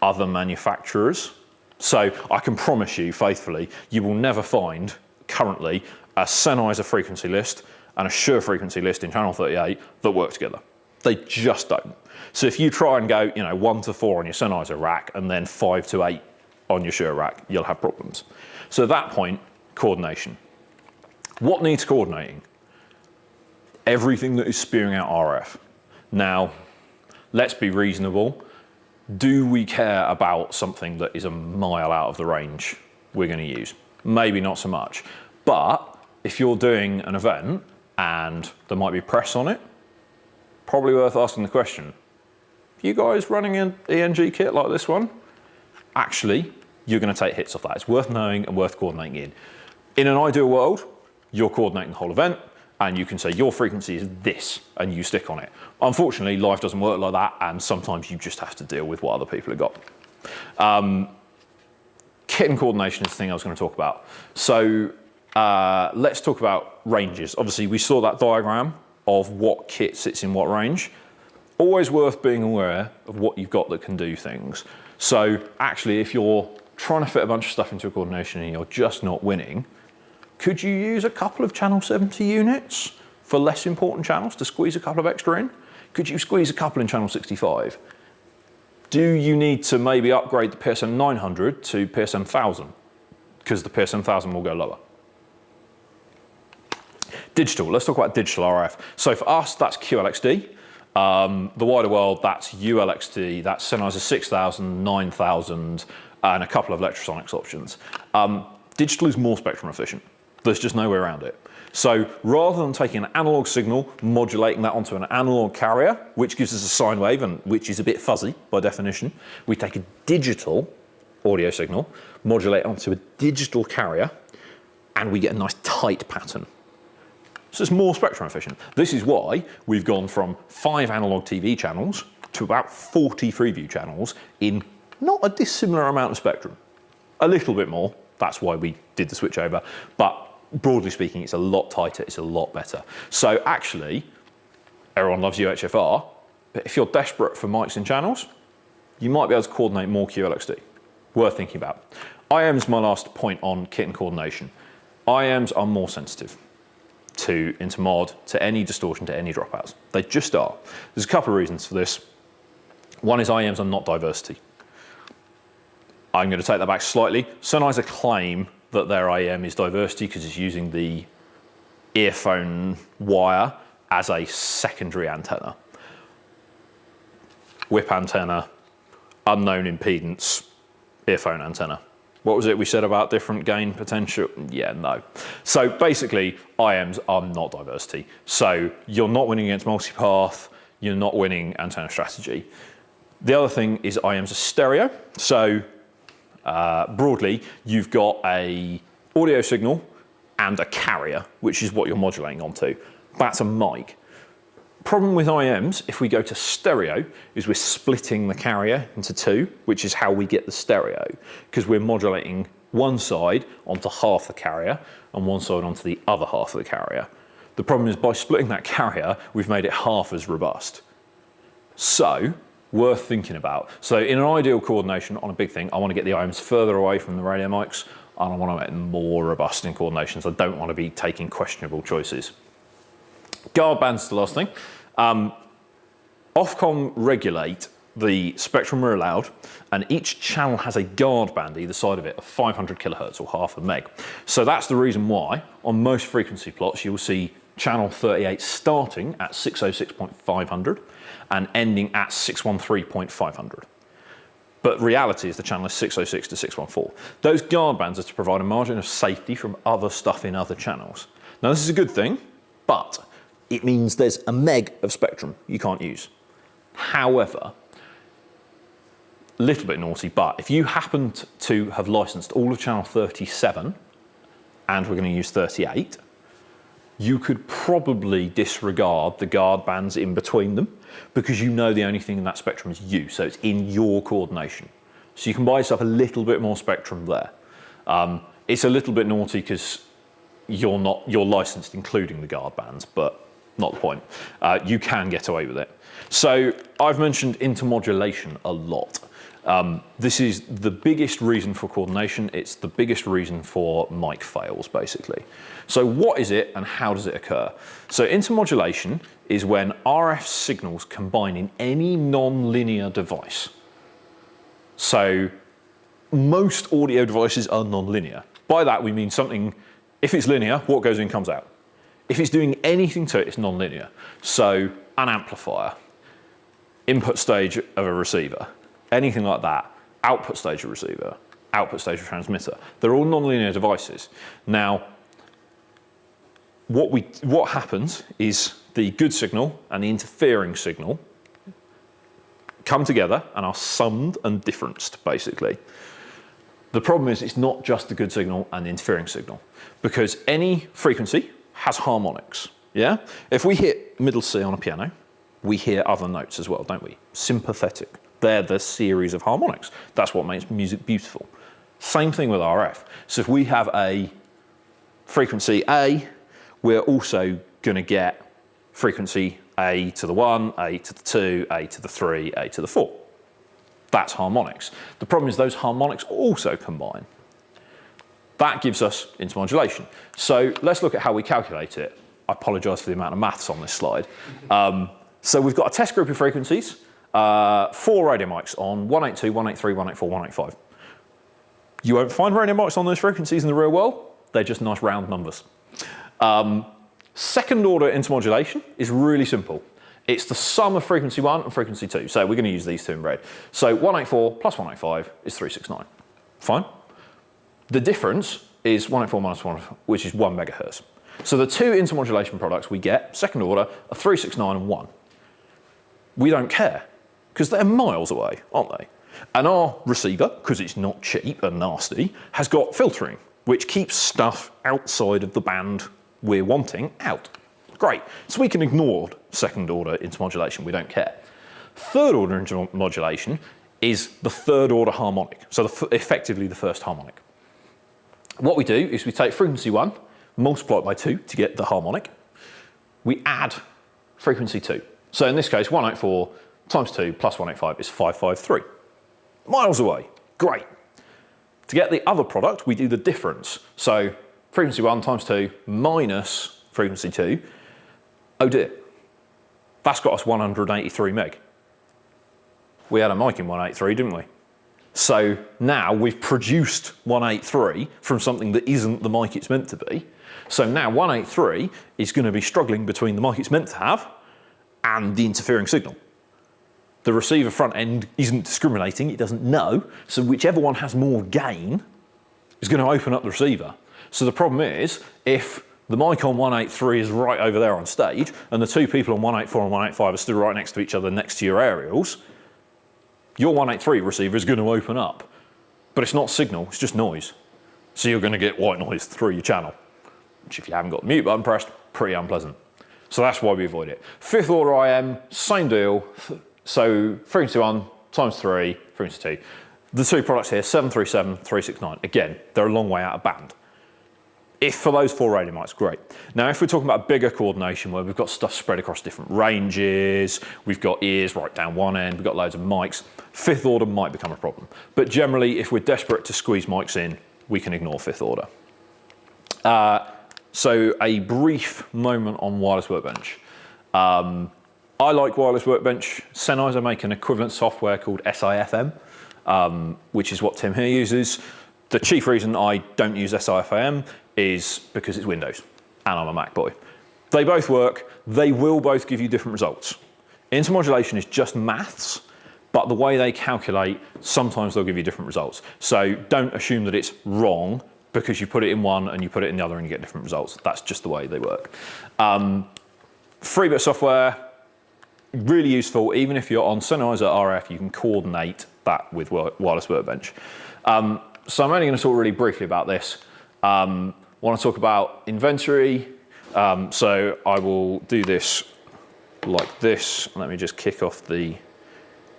other manufacturers, so I can promise you faithfully, you will never find currently a Sennheiser frequency list and a Shure frequency list in channel 38 that work together. They just don't. So if you try and go, you know, 1 to 4 on your Sennheiser rack and then 5 to 8 on your Shure rack, you'll have problems. So at that point, coordination. What needs coordinating? Everything that is spewing out RF. Now, let's be reasonable. Do we care about something that is a mile out of the range we're going to use? Maybe not so much. But if you're doing an event and there might be press on it, probably worth asking the question, you guys running an ENG kit like this one? Actually, you're going to take hits off that. It's worth knowing and worth coordinating in. In an ideal world, you're coordinating the whole event, and you can say your frequency is this, and you stick on it. Unfortunately, life doesn't work like that, and sometimes you just have to deal with what other people have got. Kit and coordination is the thing I was going to talk about. So let's talk about ranges. Obviously, we saw that diagram of what kit sits in what range. Always worth being aware of what you've got that can do things. So actually, if you're trying to fit a bunch of stuff into a coordination and you're just not winning, could you use a couple of channel 70 units for less important channels to squeeze a couple of extra in? Could you squeeze a couple in channel 65? Do you need to maybe upgrade the PSM 900 to PSM 1000? Because the PSM 1000 will go lower. Digital, let's talk about digital RF. So for us, that's QLXD. The wider world, that's ULXD, that's Sennheiser 6000, 9000, and a couple of Electrosonics options. Digital is more spectrum efficient. There's just no way around it. So rather than taking an analog signal, modulating that onto an analog carrier, which gives us a sine wave and which is a bit fuzzy by definition, we take a digital audio signal, modulate onto a digital carrier, and we get a nice tight pattern. So it's more spectrum efficient. This is why we've gone from 5 analog TV channels to about 40 Freeview channels in not a dissimilar amount of spectrum. A little bit more, that's why we did the switch over, but broadly speaking, it's a lot tighter, it's a lot better. So actually, everyone loves UHFR, but if you're desperate for mics and channels, you might be able to coordinate more QLXD. Worth thinking about. IM's my last point on kit and coordination. IMs are more sensitive to intermod, to any distortion, to any dropouts. They just are. There's a couple of reasons for this. One is IMs are not diversity. I'm going to take that back slightly. Sennheiser claim that their IM is diversity because it's using the earphone wire as a secondary antenna. Whip antenna, unknown impedance, earphone antenna. What was it we said about different gain potential? Yeah, no. So basically, IMs are not diversity. So you're not winning against multipath, you're not winning antenna strategy. The other thing is IMs are stereo. So broadly, you've got a audio signal and a carrier, which is what you're modulating onto. That's a mic. Problem with IMs, if we go to stereo, is we're splitting the carrier into 2, which is how we get the stereo, because we're modulating one side onto half the carrier and one side onto the other half of the carrier. The problem is by splitting that carrier, we've made it half as robust. So, worth thinking about. So in an ideal coordination on a big thing, I want to get the IMs further away from the radio mics, and I want to make them more robust in coordinations. I don't want to be taking questionable choices. Guard bands is the last thing. Ofcom regulate the spectrum we're allowed, and each channel has a guard band either side of it of 500 kilohertz or half a meg. So that's the reason why on most frequency plots you'll see channel 38 starting at 606.500 and ending at 613.500. But reality is the channel is 606 to 614. Those guard bands are to provide a margin of safety from other stuff in other channels. Now this is a good thing, but it means there's a meg of spectrum you can't use. However, a little bit naughty, but if you happened to have licensed all of channel 37 and we're going to use 38, you could probably disregard the guard bands in between them because you know the only thing in that spectrum is you, so it's in your coordination. So you can buy yourself a little bit more spectrum there. It's a little bit naughty because you're licensed including the guard bands, but not the point. You can get away with it. So I've mentioned intermodulation a lot. This is the biggest reason for coordination. It's the biggest reason for mic fails, basically. So what is it and how does it occur? So intermodulation is when RF signals combine in any non-linear device. So most audio devices are non-linear. By that we mean something, if it's linear, what goes in comes out. If it's doing anything to it, it's non-linear. So an amplifier, input stage of a receiver, anything like that, output stage of receiver, output stage of transmitter. They're all non-linear devices. Now, what happens is the good signal and the interfering signal come together and are summed and differenced, basically. The problem is it's not just the good signal and the interfering signal, because any frequency has harmonics, yeah? If we hit middle C on a piano, we hear other notes as well, don't we? Sympathetic. They're the series of harmonics. That's what makes music beautiful. Same thing with RF. So if we have a frequency A, we're also going to get frequency A to the 1, A to the 2, A to the 3, A to the 4. That's harmonics. The problem is those harmonics also combine. That gives us intermodulation. So let's look at how we calculate it. I apologise for the amount of maths on this slide. So we've got a test group of frequencies, 4 radio mics on 182, 183, 184, 185. You won't find radio mics on those frequencies in the real world. They're just nice round numbers. Second order intermodulation is really simple. It's the sum of frequency 1 and frequency 2. So we're going to use these two in red. So 184 plus 185 is 369. Fine. The difference is 184 minus 1, which is 1 megahertz. So the two intermodulation products we get, second order, are 369 and 1. We don't care, because they're miles away, aren't they? And our receiver, because it's not cheap and nasty, has got filtering, which keeps stuff outside of the band we're wanting out. Great. So we can ignore second order intermodulation, we don't care. Third order intermodulation is the third order harmonic, so effectively the first harmonic. What we do is we take frequency 1, multiply it by 2 to get the harmonic. We add frequency 2. So in this case, 184 times 2 plus 185 is 553. Miles away. Great. To get the other product, we do the difference. So frequency 1 times 2 minus frequency 2. Oh dear. That's got us 183 meg. We had a mic in 183, didn't we? So now we've produced 183 from something that isn't the mic it's meant to be. So now 183 is going to be struggling between the mic it's meant to have and the interfering signal. The receiver front end isn't discriminating, it doesn't know, so whichever one has more gain is going to open up the receiver. So the problem is, if the mic on 183 is right over there on stage, and the two people on 184 and 185 are stood right next to each other next to your aerials, your 183 receiver is going to open up. But it's not signal, it's just noise. So you're going to get white noise through your channel, which if you haven't got the mute button pressed, pretty unpleasant. So that's why we avoid it. Fifth order IM, same deal. So frequency 1 times 3, frequency 2. The two products here, 737, 369. Again, they're a long way out of band. If for those 4 radio mics, great. Now, if we're talking about bigger coordination where we've got stuff spread across different ranges, we've got ears right down one end, we've got loads of mics, fifth order might become a problem. But generally, if we're desperate to squeeze mics in, we can ignore fifth order. So a brief moment on Wireless Workbench. I like Wireless Workbench. Sennheiser make an equivalent software called SIFM, which is what Tim here uses. The chief reason I don't use SIFM is because it's Windows and I'm a Mac boy. They both work, they will both give you different results. Intermodulation is just maths, but the way they calculate, sometimes they'll give you different results. So don't assume that it's wrong because you put it in one and you put it in the other and you get different results. That's just the way they work. Free bit of software, really useful. Even if you're on Sennheiser RF, you can coordinate that with Wireless Workbench. So I'm only going to talk really briefly about this. I want to talk about inventory. So I will do this like this. Let me just kick off the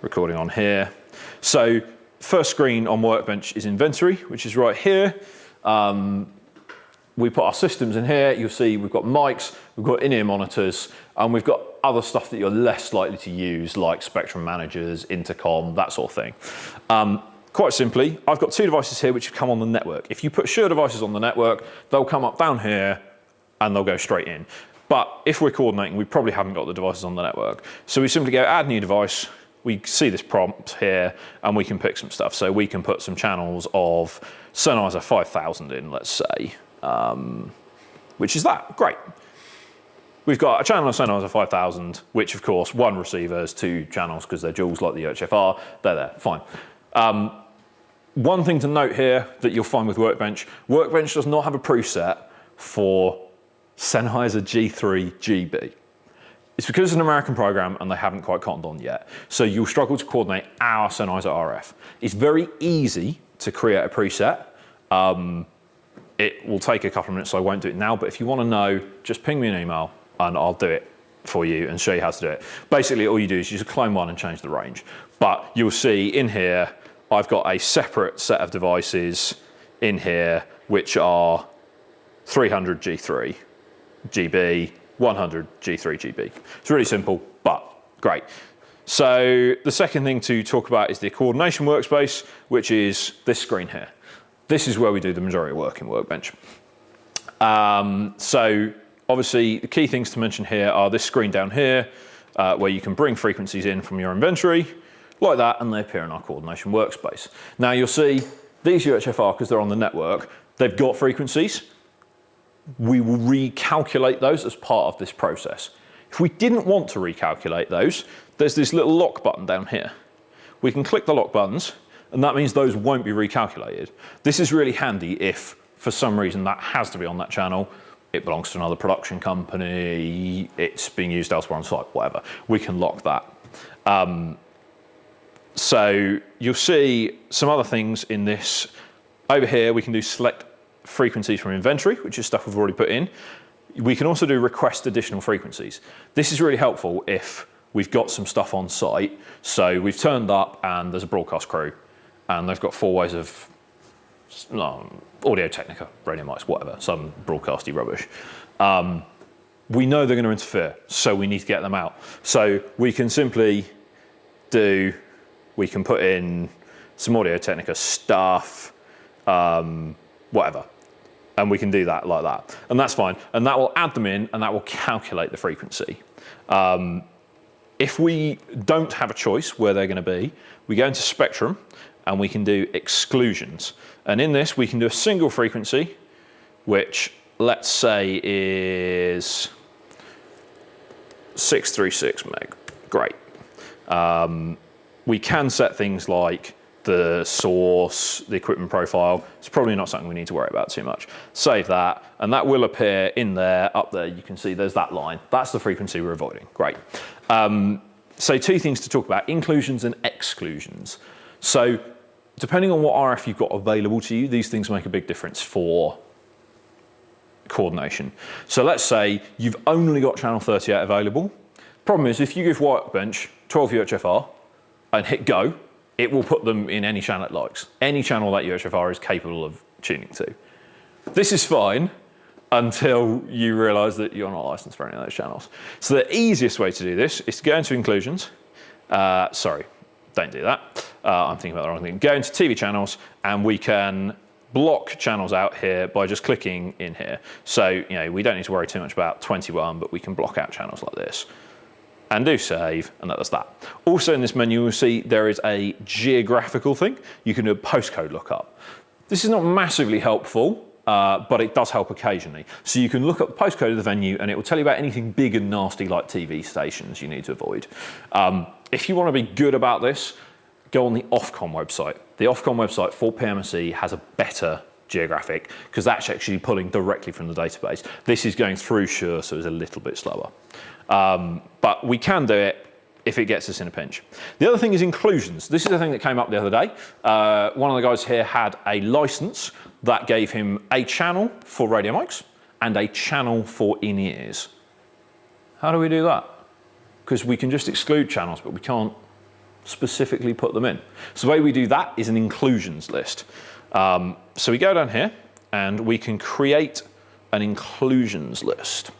recording on here. So first screen on Workbench is inventory, which is right here. We put our systems in here. You'll see we've got mics, we've got in-ear monitors, and we've got other stuff that you're less likely to use, like spectrum managers, intercom, that sort of thing. Quite simply, I've got 2 devices here which come on the network. If you put Shure devices on the network, they'll come up down here and they'll go straight in. But if we're coordinating, we probably haven't got the devices on the network. So we simply go add new device, we see this prompt here, and we can pick some stuff. So we can put some channels of Sennheiser 5000 in, let's say, which is that, great. We've got a channel of Sennheiser 5000, which of course, one receiver has 2 channels because they're duals like the UHF-R, they're there, fine. One thing to note here that you'll find with Workbench, Workbench does not have a preset for Sennheiser G3 GB. It's because it's an American program and they haven't quite cottoned on yet. So you'll struggle to coordinate our Sennheiser RF. It's very easy to create a preset. It will take a couple of minutes, so I won't do it now, but if you want to know, just ping me an email and I'll do it for you and show you how to do it. Basically, all you do is you just clone one and change the range. But you'll see in here, I've got a separate set of devices in here, which are 300 G3 GB, 100 G3 GB. It's really simple, but great. So the second thing to talk about is the coordination workspace, which is this screen here. This is where we do the majority of work in Workbench. So obviously the key things to mention here are this screen down here, where you can bring frequencies in from your inventory, like that, and they appear in our coordination workspace. Now you'll see these UHF-R, because they're on the network, they've got frequencies. We will recalculate those as part of this process. If we didn't want to recalculate those, there's this little lock button down here. We can click the lock buttons, and that means those won't be recalculated. This is really handy if, for some reason, that has to be on that channel. it belongs to another production company, it's being used elsewhere on site, whatever. We can lock that. So you'll see some other things in this. Over here, we can do select frequencies from inventory, which is stuff we've already put in. We can also do request additional frequencies. This is really helpful if we've got some stuff on site. So we've turned up and there's a broadcast crew and they've got 4 ways of Audio Technica, radio mics, whatever, some broadcasty rubbish. We know they're going to interfere, so we need to get them out. So we can simply we can put in some Audio Technica stuff, whatever. And we can do that like that. And that's fine. And that will add them in and that will calculate the frequency. If we don't have a choice where they're going to be, we go into Spectrum and we can do exclusions. And in this, we can do a single frequency, which let's say is 636 meg. Great. We can set things like the source, the equipment profile. It's probably not something we need to worry about too much. Save that, and that will appear in there. Up there, you can see there's that line. That's the frequency we're avoiding. Great. So 2 things to talk about, inclusions and exclusions. So depending on what RF you've got available to you, these things make a big difference for coordination. So let's say you've only got channel 38 available. Problem is, if you give Workbench 12 UHFR and hit go, it will put them in any channel it likes. Any channel that UHFR is capable of tuning to. This is fine until you realize that you're not licensed for any of those channels. So the easiest way to do this is to go into inclusions. Sorry, don't do that. I'm thinking about the wrong thing. Go into TV channels and we can block channels out here by just clicking in here. So, we don't need to worry too much about 21, but we can block out channels like this. And do save, and that does that. Also in this menu, you'll see there is a geographical thing. You can do a postcode lookup. This is not massively helpful, but it does help occasionally. So you can look up the postcode of the venue and it will tell you about anything big and nasty like TV stations you need to avoid. If you want to be good about this, go on the Ofcom website. The Ofcom website for PMSE has a better geographic because that's actually pulling directly from the database. This is going through Shure, so it's a little bit slower. But we can do it if it gets us in a pinch. The other thing is inclusions. This is a thing that came up the other day. One of the guys here had a license that gave him a channel for radio mics and a channel for in-ears. How do we do that? Because we can just exclude channels, but we can't specifically put them in. So the way we do that is an inclusions list. So we go down here and we can create an inclusions list,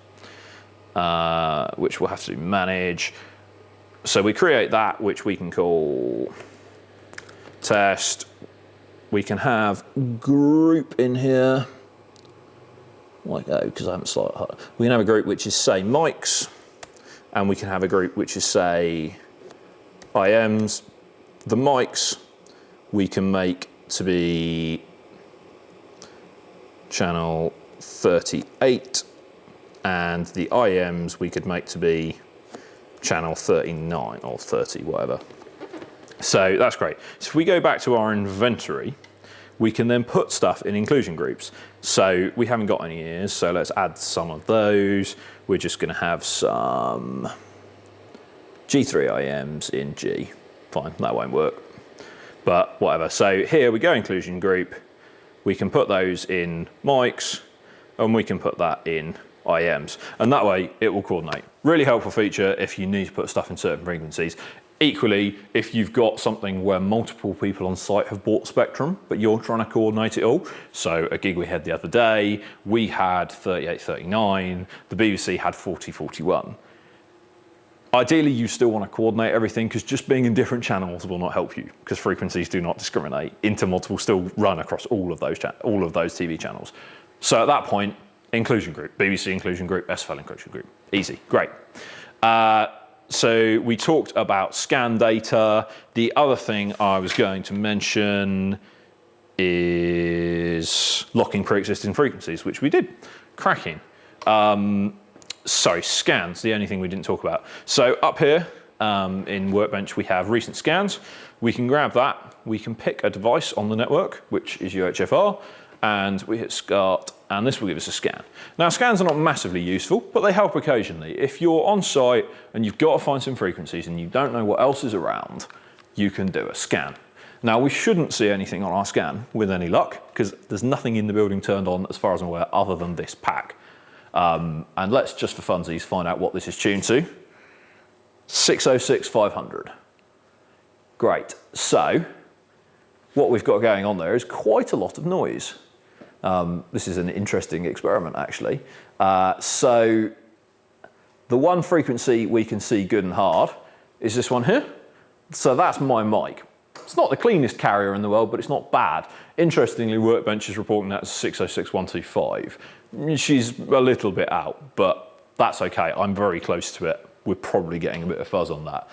which we'll have to manage. So we create that, which we can call test. We can have group in here. Like that, because I haven't slotted harder. We can have a group which is say mics, and we can have a group which is say IMs. The mics we can make to be channel 38, and the IMs we could make to be channel 39 or 30, whatever. So that's great. So if we go back to our inventory, we can then put stuff in inclusion groups. So we haven't got any ears, so let's add some of those. We're just going to have some G3 IMs in G. Fine, that won't work, but whatever. So here we go, inclusion group. We can put those in mics, and we can put that in IMs, and that way it will coordinate. Really helpful feature if you need to put stuff in certain frequencies. Equally, if you've got something where multiple people on site have bought Spectrum, but you're trying to coordinate it all. So a gig we had the other day, we had 3839, the BBC had 4041. Ideally, you still want to coordinate everything because just being in different channels will not help you because frequencies do not discriminate. Intermods will still run across all of those TV channels. So at that point, inclusion group, BBC inclusion group, SFL inclusion group. Easy, great. So we talked about scan data. The other thing I was going to mention is locking pre-existing frequencies, which we did. Cracking. Sorry, scans, the only thing we didn't talk about. So up here in Workbench, we have recent scans. We can grab that. We can pick a device on the network, which is UHFR, and we hit start and this will give us a scan. Now, scans are not massively useful, but they help occasionally. If you're on site and you've got to find some frequencies and you don't know what else is around, you can do a scan. Now, we shouldn't see anything on our scan with any luck, because there's nothing in the building turned on, as far as I'm aware, other than this pack. And let's, just for funsies, find out what this is tuned to. 606 500. Great. So, what we've got going on there is quite a lot of noise. This is an interesting experiment, actually. So, the one frequency we can see good and hard is this one here. So that's my mic. It's not the cleanest carrier in the world, but it's not bad. Interestingly, Workbench is reporting that as 606 125. She's a little bit out, but that's okay. I'm very close to it. We're probably getting a bit of fuzz on that.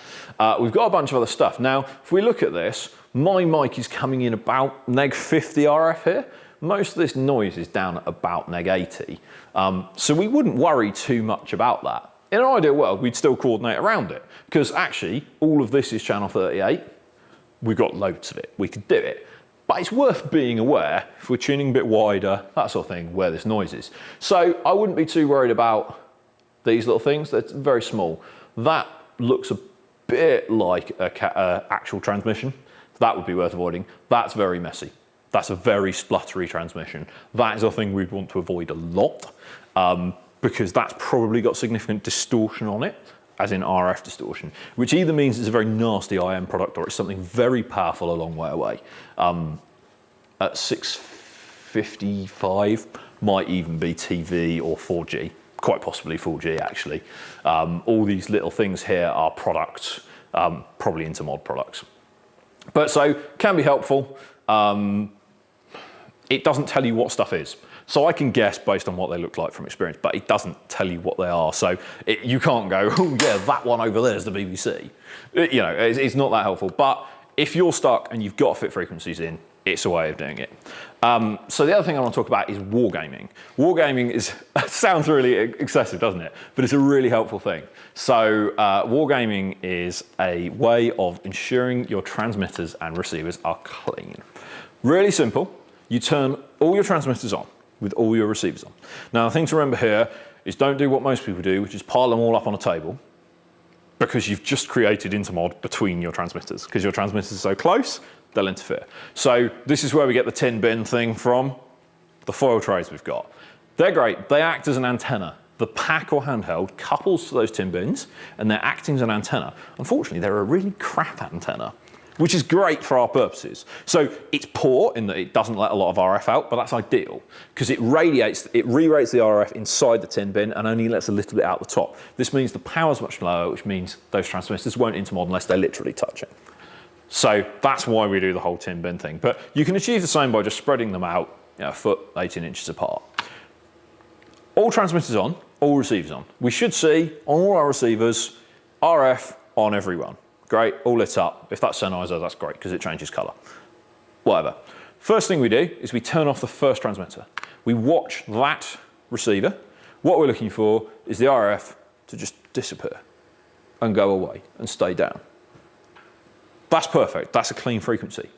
We've got a bunch of other stuff. Now, if we look at this, my mic is coming in about neg 50 RF here. Most of this noise is down at about neg 80. So we wouldn't worry too much about that. In an ideal world, we'd still coordinate around it, because actually, all of this is channel 38. We've got loads of it. We could do it. But it's worth being aware, if we're tuning a bit wider, that sort of thing, where this noise is. So I wouldn't be too worried about these little things. They're very small. That looks a bit like an actual transmission. That would be worth avoiding. That's very messy. That's a very spluttery transmission. That is a thing we'd want to avoid a lot, because that's probably got significant distortion on it, as in RF distortion, which either means it's a very nasty IM product or it's something very powerful a long way away. At 655 might even be TV or 4G, quite possibly 4G actually. All these little things here are products, probably Intermod products. But so, can be helpful. It doesn't tell you what stuff is. So I can guess based on what they look like from experience, but it doesn't tell you what they are. So you can't go, oh yeah, that one over there is the BBC. It's not that helpful. But if you're stuck and you've got to fit frequencies in, it's a way of doing it. So the other thing I want to talk about is wargaming. Wargaming sounds really excessive, doesn't it? But it's a really helpful thing. So wargaming is a way of ensuring your transmitters and receivers are clean. Really simple. You turn all your transmitters on with all your receivers on. Now, the thing to remember here is don't do what most people do, which is pile them all up on a table, because you've just created intermod between your transmitters, because your transmitters are so close, they'll interfere. So this is where we get the tin bin thing from, the foil trays we've got. They're great. They act as an antenna. The pack or handheld couples to those tin bins, and they're acting as an antenna. Unfortunately, they're a really crap antenna, which is great for our purposes. So it's poor in that it doesn't let a lot of RF out, but that's ideal, because it re-rates the RF inside the tin bin and only lets a little bit out the top. This means the power's much lower, which means those transmitters won't intermod unless they're literally touching. So that's why we do the whole tin bin thing. But you can achieve the same by just spreading them out, a foot, 18 inches apart. All transmitters on, all receivers on. We should see on all our receivers, RF on every one. Great, all lit up. If that's Sennheiser, that's great, because it changes colour. Whatever. First thing we do is we turn off the first transmitter. We watch that receiver. What we're looking for is the RF to just disappear and go away and stay down. That's perfect. That's a clean frequency.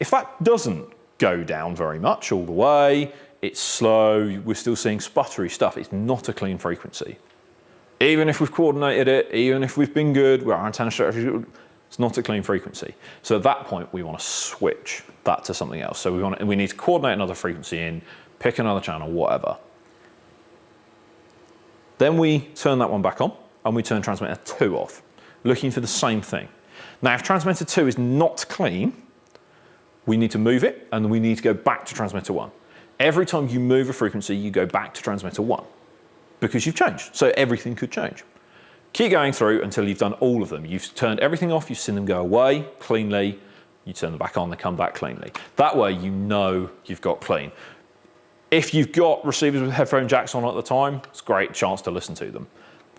If that doesn't go down very much all the way, it's slow, we're still seeing sputtery stuff, it's not a clean frequency. Even if we've coordinated it, even if we've been good, our antenna strategy, it's not a clean frequency. So at that point, we want to switch that to something else. So we need to coordinate another frequency in, pick another channel, whatever. Then we turn that one back on, and we turn transmitter 2 off, looking for the same thing. Now, if transmitter 2 is not clean, we need to move it, and we need to go back to transmitter 1. Every time you move a frequency, you go back to transmitter 1. Because you've changed, so everything could change. Keep going through until you've done all of them. You've turned everything off, you've seen them go away cleanly, you turn them back on, they come back cleanly. That way you know you've got clean. If you've got receivers with headphone jacks on at the time, it's a great chance to listen to them.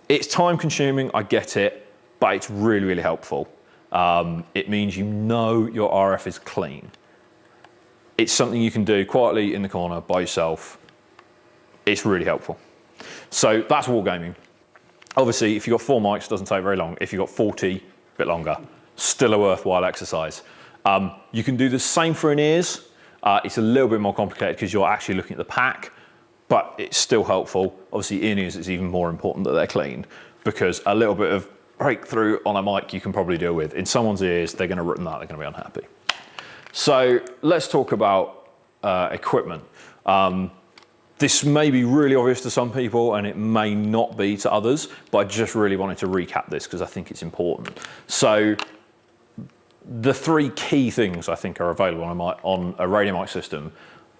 It's time consuming, I get it, but it's really, really helpful. It means you know your RF is clean. It's something you can do quietly in the corner by yourself. It's really helpful. So that's wargaming. Obviously, if you've got 4 mics, it doesn't take very long. If you've got 40, a bit longer. Still a worthwhile exercise. You can do the same for in-ears. It's a little bit more complicated because you're actually looking at the pack. but it's still helpful. Obviously in-ears, it's even more important that they're cleaned, because a little bit of breakthrough on a mic you can probably deal with. In someone's ears, they're gonna rip that, they're gonna be unhappy. So let's talk about equipment. This may be really obvious to some people and it may not be to others, but I just really wanted to recap this because I think it's important. So the three key things I think are available on a radio mic system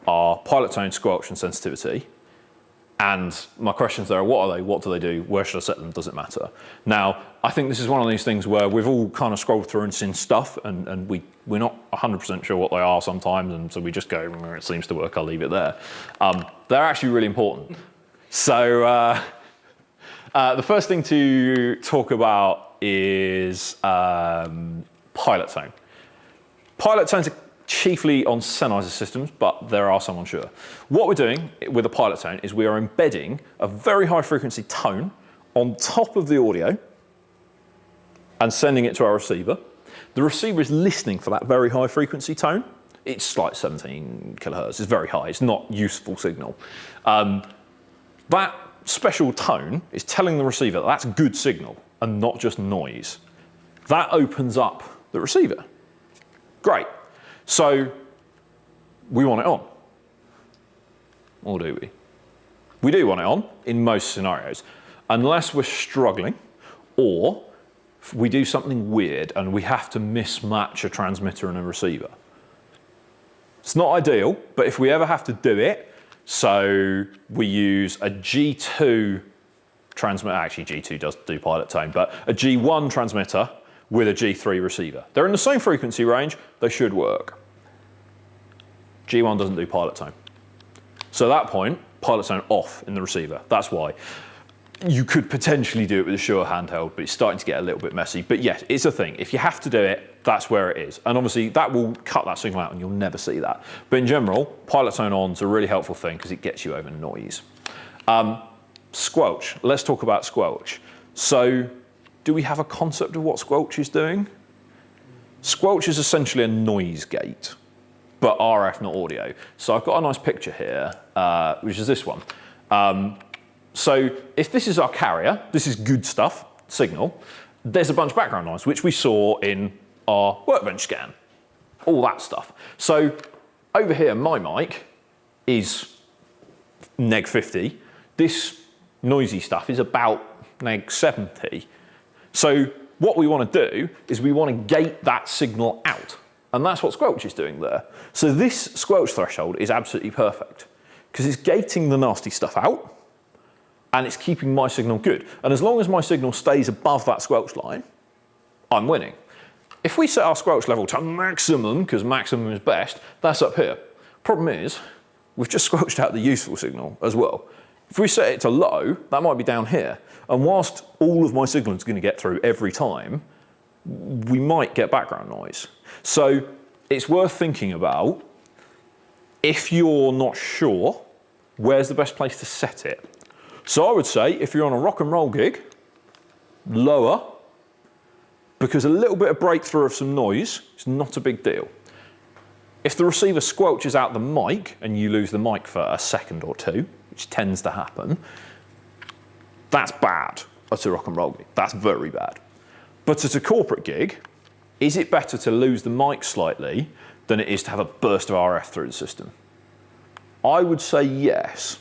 are pilot tone, squelch, and sensitivity. And my questions there are, what are they? What do they do? Where should I set them? Does it matter? Now, I think this is one of these things where we've all kind of scrolled through and seen stuff and we're not 100% sure what they are sometimes, and so we just go, it seems to work, I'll leave it there. They're actually really important. So the first thing to talk about is pilot tone. Pilot tones are chiefly on Sennheiser systems, but there are some unsure. What we're doing with a pilot tone is we are embedding a very high frequency tone on top of the audio and sending it to our receiver. The receiver is listening for that very high frequency tone. It's like 17 kilohertz, it's very high, it's not useful signal. That special tone is telling the receiver that that's good signal and not just noise. That opens up the receiver. Great. So we want it on, or do we? We do want it on in most scenarios, unless we're struggling or we do something weird and we have to mismatch a transmitter and a receiver. It's not ideal, but if we ever have to do it, so we use a G2 transmitter, actually G2 does do pilot tone, but a G1 transmitter with a G3 receiver. They're in the same frequency range, they should work. G1 doesn't do pilot tone. So at that point, pilot tone off in the receiver. That's why. You could potentially do it with a Shure handheld, but it's starting to get a little bit messy. But yes, it's a thing. If you have to do it, that's where it is. And obviously that will cut that signal out and you'll never see that. But in general, pilot tone on is a really helpful thing because it gets you over noise. Squelch, let's talk about squelch. So do we have a concept of what squelch is doing? Squelch is essentially a noise gate, but RF, not audio. So I've got a nice picture here, which is this one. So if this is our carrier, this is good stuff, signal, there's a bunch of background noise, which we saw in our workbench scan, all that stuff. So over here, my mic is neg 50. This noisy stuff is about neg 70. So what we want to do is we want to gate that signal out. And that's what squelch is doing there. So this squelch threshold is absolutely perfect because it's gating the nasty stuff out and it's keeping my signal good. And as long as my signal stays above that squelch line, I'm winning. If we set our squelch level to maximum, because maximum is best, that's up here. Problem is, we've just squelched out the useful signal as well. If we set it to low, that might be down here. And whilst all of my signal is going to get through every time, we might get background noise. So it's worth thinking about, if you're not sure, where's the best place to set it? So I would say, if you're on a rock and roll gig, lower, because a little bit of breakthrough of some noise is not a big deal. If the receiver squelches out the mic and you lose the mic for a second or two, which tends to happen, that's bad at a rock and roll gig. That's very bad. But at a corporate gig, is it better to lose the mic slightly than it is to have a burst of RF through the system? I would say yes.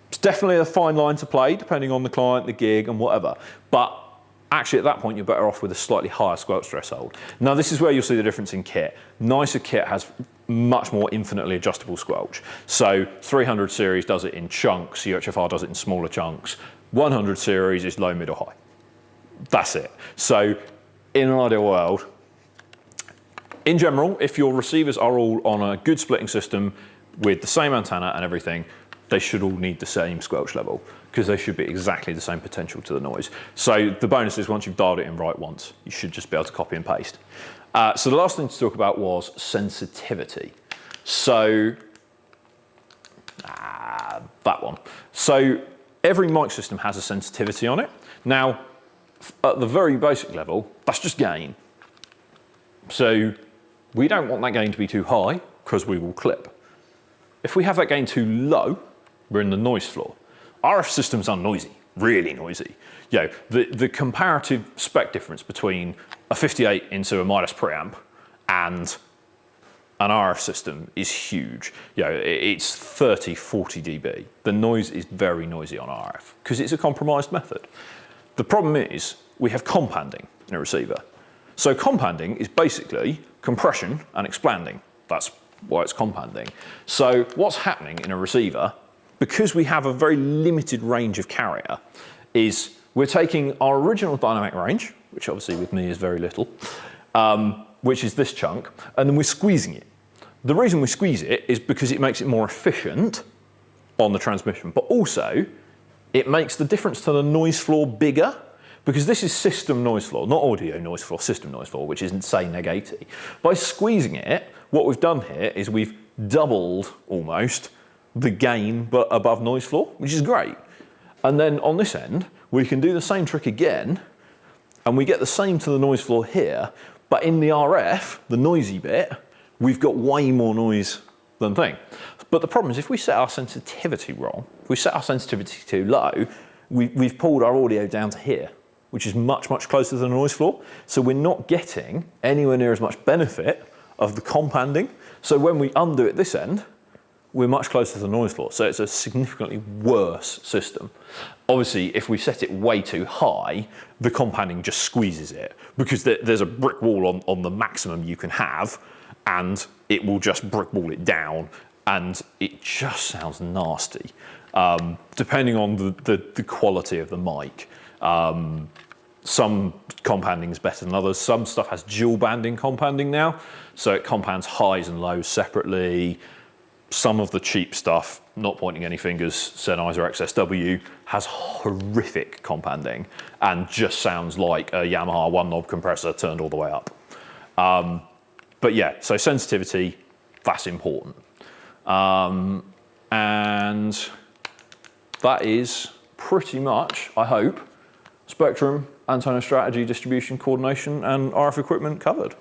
It's definitely a fine line to play, depending on the client, the gig, and whatever. But actually, at that point, you're better off with a slightly higher squelch threshold. Now, this is where you'll see the difference in kit. Nicer kit has much more infinitely adjustable squelch. So 300 series does it in chunks, UHFR does it in smaller chunks. 100 series is low, mid, or high. That's it. So in an ideal world, in general, if your receivers are all on a good splitting system with the same antenna and everything, they should all need the same squelch level because they should be exactly the same potential to the noise. So the bonus is once you've dialed it in right once, you should just be able to copy and paste. So the last thing to talk about was sensitivity. So, that one. So every mic system has a sensitivity on it. Now, at the very basic level, that's just gain. So we don't want that gain to be too high because we will clip. If we have that gain too low, we're in the noise floor. RF systems are noisy, really noisy. The comparative spec difference between a 58 into a Midas preamp and an RF system is huge. It's 30, 40 dB. The noise is very noisy on RF because it's a compromised method. The problem is we have companding in a receiver. So companding is basically compression and expanding. That's why it's companding. So what's happening in a receiver, because we have a very limited range of carrier, is we're taking our original dynamic range, which obviously with me is very little, which is this chunk, and then we're squeezing it. The reason we squeeze it is because it makes it more efficient on the transmission, but also it makes the difference to the noise floor bigger, because this is system noise floor, not audio noise floor, system noise floor, which isn't, say, neg 80. By squeezing it, what we've done here is we've doubled, almost, the gain but above noise floor, which is great. And then on this end, we can do the same trick again, and we get the same to the noise floor here, but in the RF, the noisy bit, we've got way more noise than thing. But the problem is if we set our sensitivity wrong, if we set our sensitivity too low, we've pulled our audio down to here, which is much, much closer to the noise floor. So we're not getting anywhere near as much benefit of the companding. So when we undo it this end, we're much closer to the noise floor. So it's a significantly worse system. Obviously, if we set it way too high, the companding just squeezes it because there's a brick wall on the maximum you can have, and it will just brick wall it down, and it just sounds nasty, depending on the quality of the mic. Some companding is better than others. Some stuff has dual banding companding now, so it compands highs and lows separately. Some of the cheap stuff, not pointing any fingers, Sennheiser XSW, has horrific companding and just sounds like a Yamaha one knob compressor turned all the way up. But yeah, so sensitivity, that's important. And that is pretty much, I hope, spectrum, antenna strategy, distribution, coordination, and RF equipment covered.